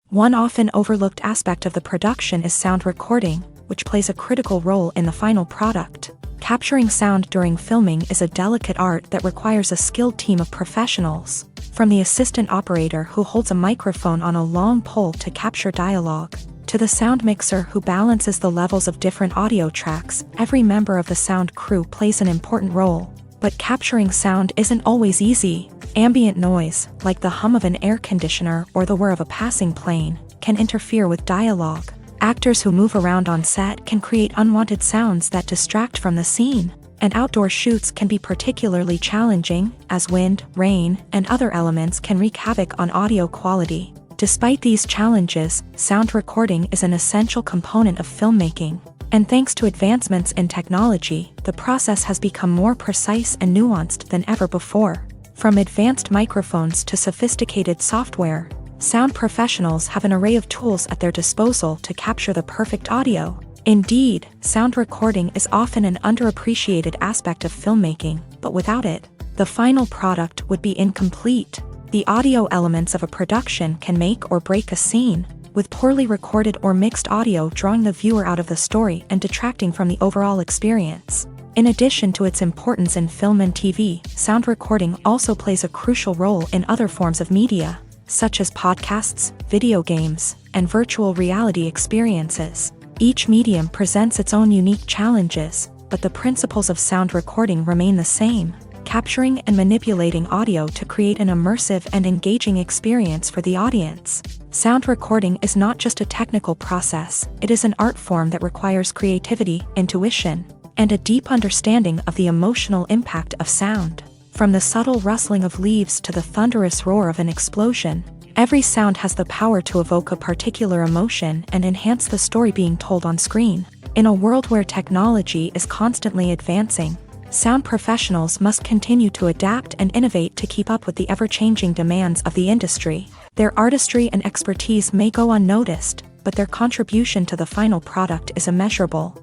Speaker 1: One often overlooked aspect of the production is sound recording, which plays a critical role in the final product. Capturing sound during filming is a delicate art that requires a skilled team of professionals. From the assistant operator who holds a microphone on a long pole to capture dialogue, to the sound mixer who balances the levels of different audio tracks, every member of the sound crew plays an important role. But capturing sound isn't always easy. Ambient noise, like the hum of an air conditioner or the whir of a passing plane, can interfere with dialogue. Actors who move around on set can create unwanted sounds that distract from the scene, and outdoor shoots can be particularly challenging, as wind, rain, and other elements can wreak havoc on audio quality. Despite these challenges, sound recording is an essential component of filmmaking, and thanks to advancements in technology, the process has become more precise and nuanced than ever before. From advanced microphones to sophisticated software, sound professionals have an array of tools at their disposal to capture the perfect audio. Indeed, sound recording is often an underappreciated aspect of filmmaking, but without it, the final product would be incomplete. The audio elements of a production can make or break a scene, with poorly recorded or mixed audio drawing the viewer out of the story and detracting from the overall experience. In addition to its importance in film and TV, sound recording also plays a crucial role in other forms of media, such as podcasts, video games, and virtual reality experiences. Each medium presents its own unique challenges, but the principles of sound recording remain the same, capturing and manipulating audio to create an immersive and engaging experience for the audience. Sound recording is not just a technical process, it is an art form that requires creativity, intuition, and a deep understanding of the emotional impact of sound. From the subtle rustling of leaves to the thunderous roar of an explosion, every sound has the power to evoke a particular emotion and enhance the story being told on screen. In a world where technology is constantly advancing, sound professionals must continue to adapt and innovate to keep up with the ever-changing demands of the industry. Their artistry and expertise may go unnoticed, but their contribution to the final product is immeasurable.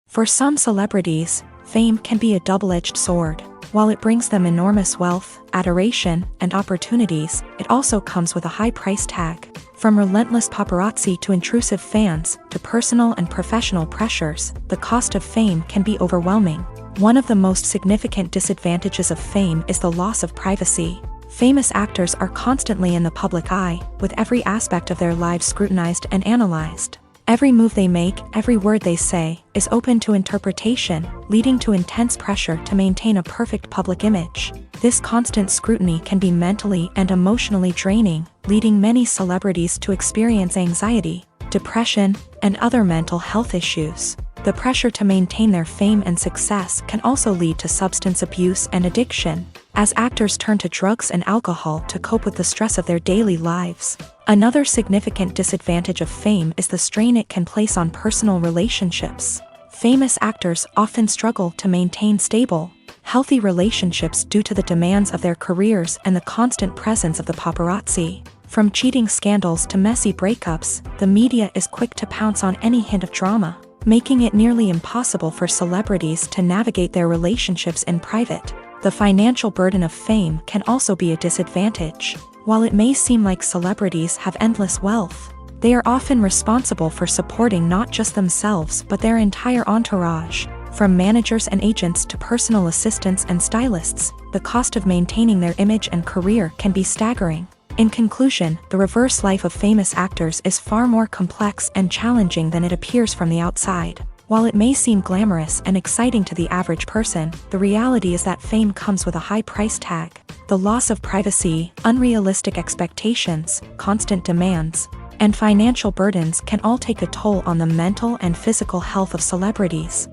Speaker 1: For some celebrities, fame can be a double-edged sword. While it brings them enormous wealth, adoration, and opportunities, it also comes with a high price tag. From relentless paparazzi to intrusive fans, to personal and professional pressures, the cost of fame can be overwhelming. One of the most significant disadvantages of fame is the loss of privacy. Famous actors are constantly in the public eye, with every aspect of their lives scrutinized and analyzed. Every move they make, every word they say, is open to interpretation, leading to intense pressure to maintain a perfect public image. This constant scrutiny can be mentally and emotionally draining, leading many celebrities to experience anxiety, depression, and other mental health issues. The pressure to maintain their fame and success can also lead to substance abuse and addiction, as actors turn to drugs and alcohol to cope with the stress of their daily lives. Another significant disadvantage of fame is the strain it can place on personal relationships. Famous actors often struggle to maintain stable, healthy relationships due to the demands of their careers and the constant presence of the paparazzi. From cheating scandals to messy breakups, the media is quick to pounce on any hint of drama, making it nearly impossible for celebrities to navigate their relationships in private. The financial burden of fame can also be a disadvantage. While it may seem like celebrities have endless wealth, they are often responsible for supporting not just themselves but their entire entourage. From managers and agents to personal assistants and stylists, the cost of maintaining their image and career can be staggering. In conclusion, the reverse life of famous actors is far more complex and challenging than it appears from the outside. While it may seem glamorous and exciting to the average person, the reality is that fame comes with a high price tag. The loss of privacy, unrealistic expectations, constant demands, and financial burdens can all take a toll on the mental and physical health of celebrities.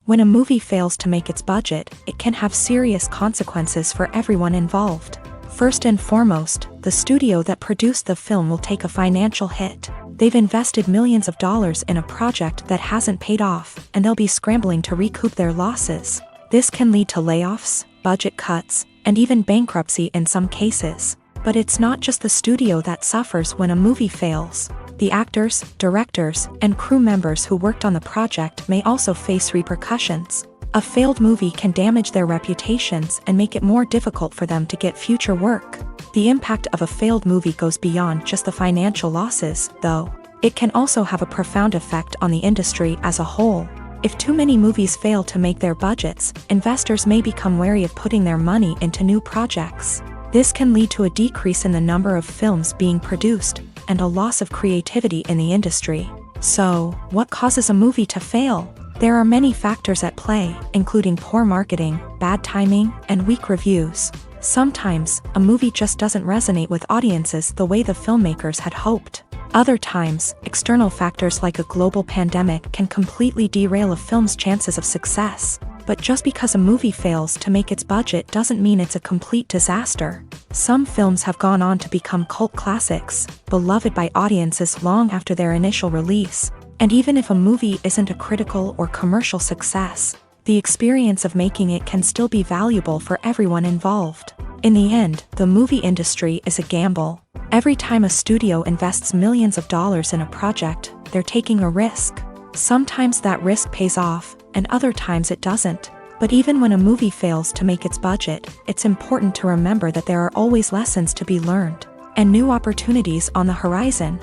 Speaker 1: When a movie fails to make its budget, it can have serious consequences for everyone involved. First and foremost, the studio that produced the film will take a financial hit. They've invested millions of dollars in a project that hasn't paid off, and they'll be scrambling to recoup their losses. This can lead to layoffs, budget cuts, and even bankruptcy in some cases. But it's not just the studio that suffers when a movie fails. The actors, directors, and crew members who worked on the project may also face repercussions. A failed movie can damage their reputations and make it more difficult for them to get future work. The impact of a failed movie goes beyond just the financial losses, though. It can also have a profound effect on the industry as a whole. If too many movies fail to make their budgets, investors may become wary of putting their money into new projects. This can lead to a decrease in the number of films being produced, and a loss of creativity in the industry. So, what causes a movie to fail? There are many factors at play, including poor marketing, bad timing, and weak reviews. Sometimes, a movie just doesn't resonate with audiences the way the filmmakers had hoped. Other times, external factors like a global pandemic can completely derail a film's chances of success. But just because a movie fails to make its budget doesn't mean it's a complete disaster. Some films have gone on to become cult classics, beloved by audiences long after their initial release. And even if a movie isn't a critical or commercial success, the experience of making it can still be valuable for everyone involved. In the end, the movie industry is a gamble. Every time a studio invests millions of dollars in a project, they're taking a risk. Sometimes that risk pays off, and other times it doesn't. But even when a movie fails to make its budget, it's important to remember that there are always lessons to be learned, and new opportunities on the horizon.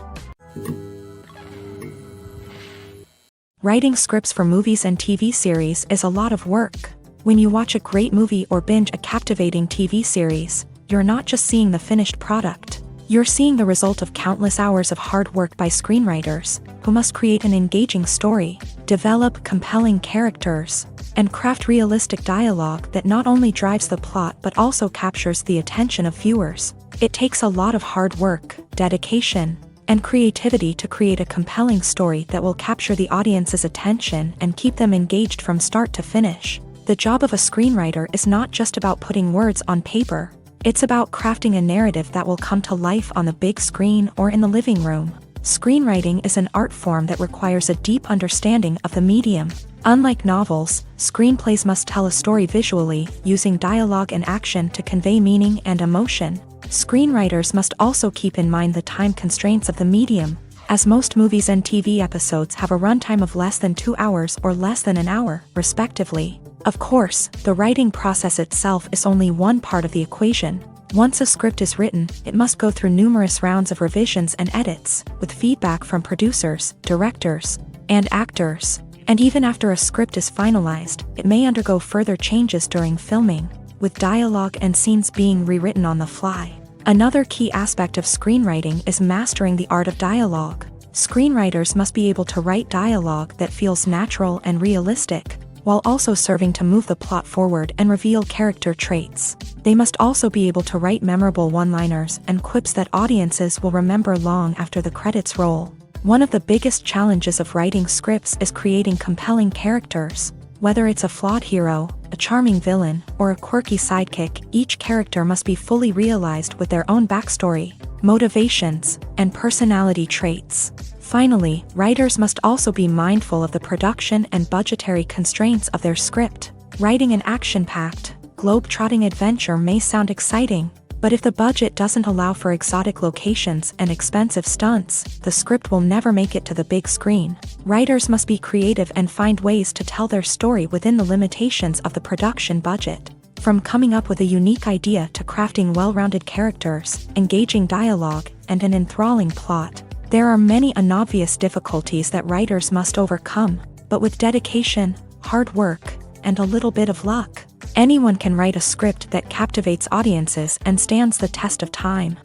Speaker 1: Writing scripts for movies and TV series is a lot of work. When you watch a great movie or binge a captivating TV series, you're not just seeing the finished product. You're seeing the result of countless hours of hard work by screenwriters, who must create an engaging story, develop compelling characters, and craft realistic dialogue that not only drives the plot but also captures the attention of viewers. It takes a lot of hard work, dedication, and creativity to create a compelling story that will capture the audience's attention and keep them engaged from start to finish. The job of a screenwriter is not just about putting words on paper. It's about crafting a narrative that will come to life on the big screen or in the living room. Screenwriting is an art form that requires a deep understanding of the medium. Unlike novels, screenplays must tell a story visually, using dialogue and action to convey meaning and emotion. Screenwriters must also keep in mind the time constraints of the medium, as most movies and TV episodes have a runtime of less than 2 hours or less than an hour, respectively. Of course, the writing process itself is only one part of the equation. Once a script is written, it must go through numerous rounds of revisions and edits, with feedback from producers, directors, and actors. And even after a script is finalized, it may undergo further changes during filming, with dialogue and scenes being rewritten on the fly. Another key aspect of screenwriting is mastering the art of dialogue. Screenwriters must be able to write dialogue that feels natural and realistic, while also serving to move the plot forward and reveal character traits. They must also be able to write memorable one-liners and quips that audiences will remember long after the credits roll. One of the biggest challenges of writing scripts is creating compelling characters. Whether it's a flawed hero, a charming villain, or a quirky sidekick, each character must be fully realized with their own backstory, motivations, and personality traits. Finally, writers must also be mindful of the production and budgetary constraints of their script. Writing an action-packed, globe-trotting adventure may sound exciting, but if the budget doesn't allow for exotic locations and expensive stunts, the script will never make it to the big screen. Writers must be creative and find ways to tell their story within the limitations of the production budget. From coming up with a unique idea to crafting well-rounded characters, engaging dialogue, and an enthralling plot, there are many unobvious difficulties that writers must overcome, but with dedication, hard work, and a little bit of luck, anyone can write a script that captivates audiences and stands the test of time.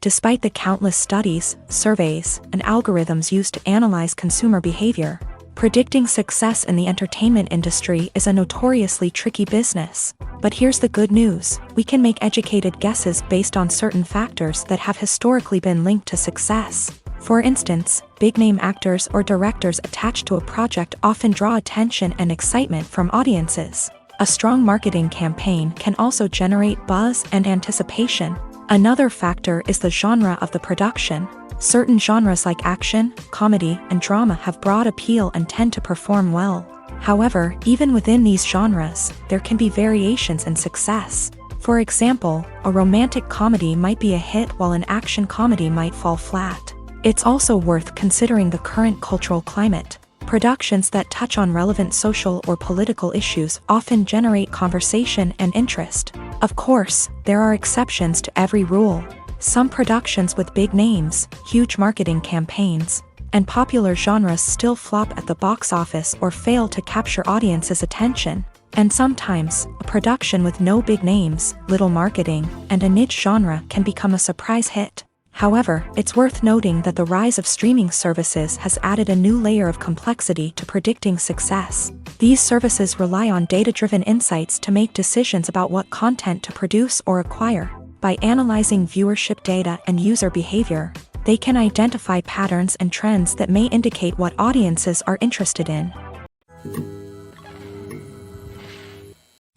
Speaker 1: Despite the countless studies, surveys, and algorithms used to analyze consumer behavior, predicting success in the entertainment industry is a notoriously tricky business. But here's the good news: we can make educated guesses based on certain factors that have historically been linked to success. For instance, big-name actors or directors attached to a project often draw attention and excitement from audiences. A strong marketing campaign can also generate buzz and anticipation. Another factor is the genre of the production. Certain genres like action, comedy, and drama have broad appeal and tend to perform well. However, even within these genres, there can be variations in success. For example, a romantic comedy might be a hit while an action comedy might fall flat. It's also worth considering the current cultural climate. Productions that touch on relevant social or political issues often generate conversation and interest. Of course, there are exceptions to every rule. Some productions with big names, huge marketing campaigns, and popular genres still flop at the box office or fail to capture audiences' attention. And sometimes, a production with no big names, little marketing, and a niche genre can become a surprise hit. However, it's worth noting that the rise of streaming services has added a new layer of complexity to predicting success. These services rely on data-driven insights to make decisions about what content to produce or acquire. By analyzing viewership data and user behavior, they can identify patterns and trends that may indicate what audiences are interested in.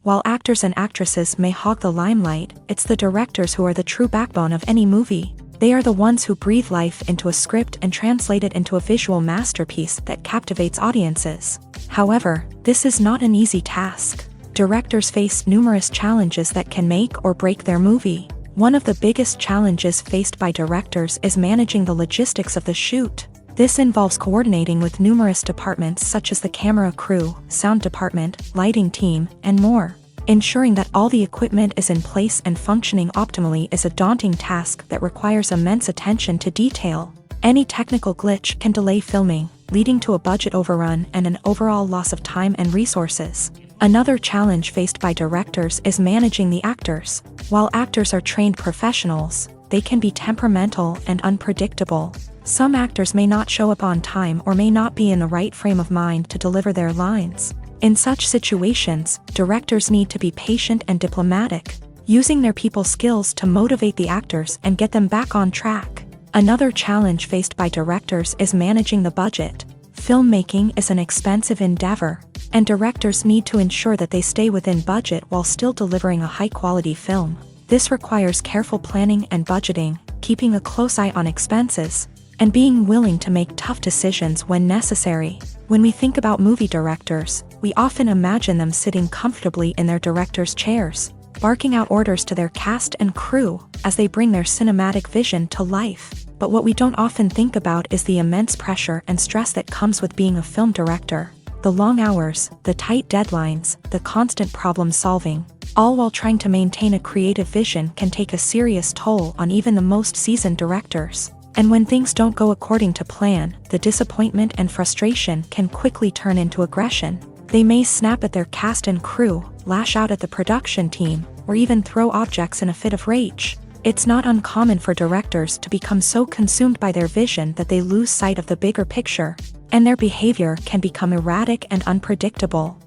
Speaker 1: While actors and actresses may hog the limelight, it's the directors who are the true backbone of any movie. They are the ones who breathe life into a script and translate it into a visual masterpiece that captivates audiences. However, this is not an easy task. Directors face numerous challenges that can make or break their movie. One of the biggest challenges faced by directors is managing the logistics of the shoot. This involves coordinating with numerous departments such as the camera crew, sound department, lighting team, and more. Ensuring that all the equipment is in place and functioning optimally is a daunting task that requires immense attention to detail. Any technical glitch can delay filming, leading to a budget overrun and an overall loss of time and resources. Another challenge faced by directors is managing the actors. While actors are trained professionals, they can be temperamental and unpredictable. Some actors may not show up on time or may not be in the right frame of mind to deliver their lines. In such situations, directors need to be patient and diplomatic, using their people skills to motivate the actors and get them back on track. Another challenge faced by directors is managing the budget. Filmmaking is an expensive endeavor, and directors need to ensure that they stay within budget while still delivering a high-quality film. This requires careful planning and budgeting, keeping a close eye on expenses, and being willing to make tough decisions when necessary. When we think about movie directors, we often imagine them sitting comfortably in their director's chairs, barking out orders to their cast and crew as they bring their cinematic vision to life. But what we don't often think about is the immense pressure and stress that comes with being a film director. The long hours, the tight deadlines, the constant problem solving, all while trying to maintain a creative vision can take a serious toll on even the most seasoned directors. And when things don't go according to plan, the disappointment and frustration can quickly turn into aggression. They may snap at their cast and crew, lash out at the production team, or even throw objects in a fit of rage. It's not uncommon for directors to become so consumed by their vision that they lose sight of the bigger picture, and their behavior can become erratic and unpredictable.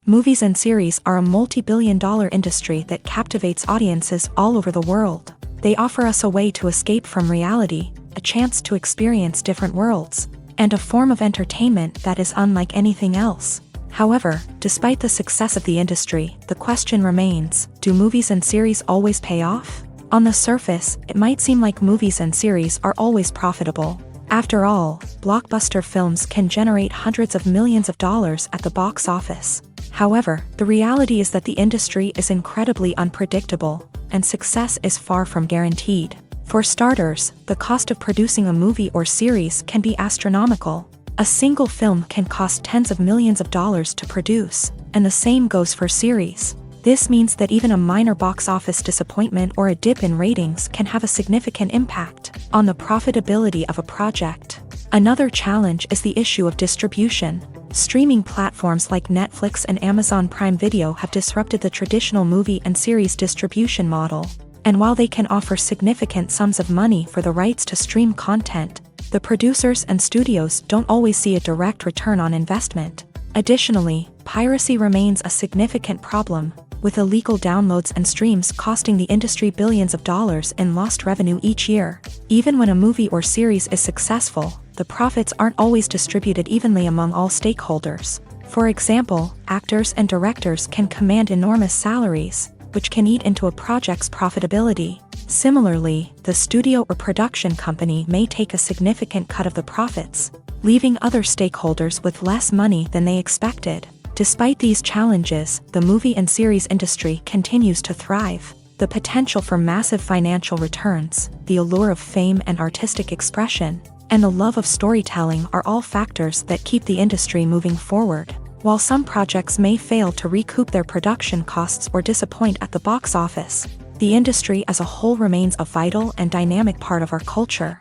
Speaker 1: Movies and series are a multi-billion-dollar industry that captivates audiences all over the world. They offer us a way to escape from reality, a chance to experience different worlds, and a form of entertainment that is unlike anything else. However, despite the success of the industry, the question remains, do movies and series always pay off? On the surface, it might seem like movies and series are always profitable. After all, blockbuster films can generate hundreds of millions of dollars at the box office. However, the reality is that the industry is incredibly unpredictable, and success is far from guaranteed. For starters, the cost of producing a movie or series can be astronomical. A single film can cost tens of millions of dollars to produce, and the same goes for series. This means that even a minor box office disappointment or a dip in ratings can have a significant impact on the profitability of a project. Another challenge is the issue of distribution. Streaming platforms like Netflix and Amazon Prime Video have disrupted the traditional movie and series distribution model. And while they can offer significant sums of money for the rights to stream content, the producers and studios don't always see a direct return on investment. Additionally, piracy remains a significant problem, with illegal downloads and streams costing the industry billions of dollars in lost revenue each year. Even when a movie or series is successful, the profits aren't always distributed evenly among all stakeholders. For example, actors and directors can command enormous salaries, which can eat into a project's profitability. Similarly, the studio or production company may take a significant cut of the profits, leaving other stakeholders with less money than they expected. Despite these challenges, the movie and series industry continues to thrive. The potential for massive financial returns, the allure of fame and artistic expression, and the love of storytelling are all factors that keep the industry moving forward. While some projects may fail to recoup their production costs or disappoint at the box office, the industry as a whole remains a vital and dynamic part of our culture.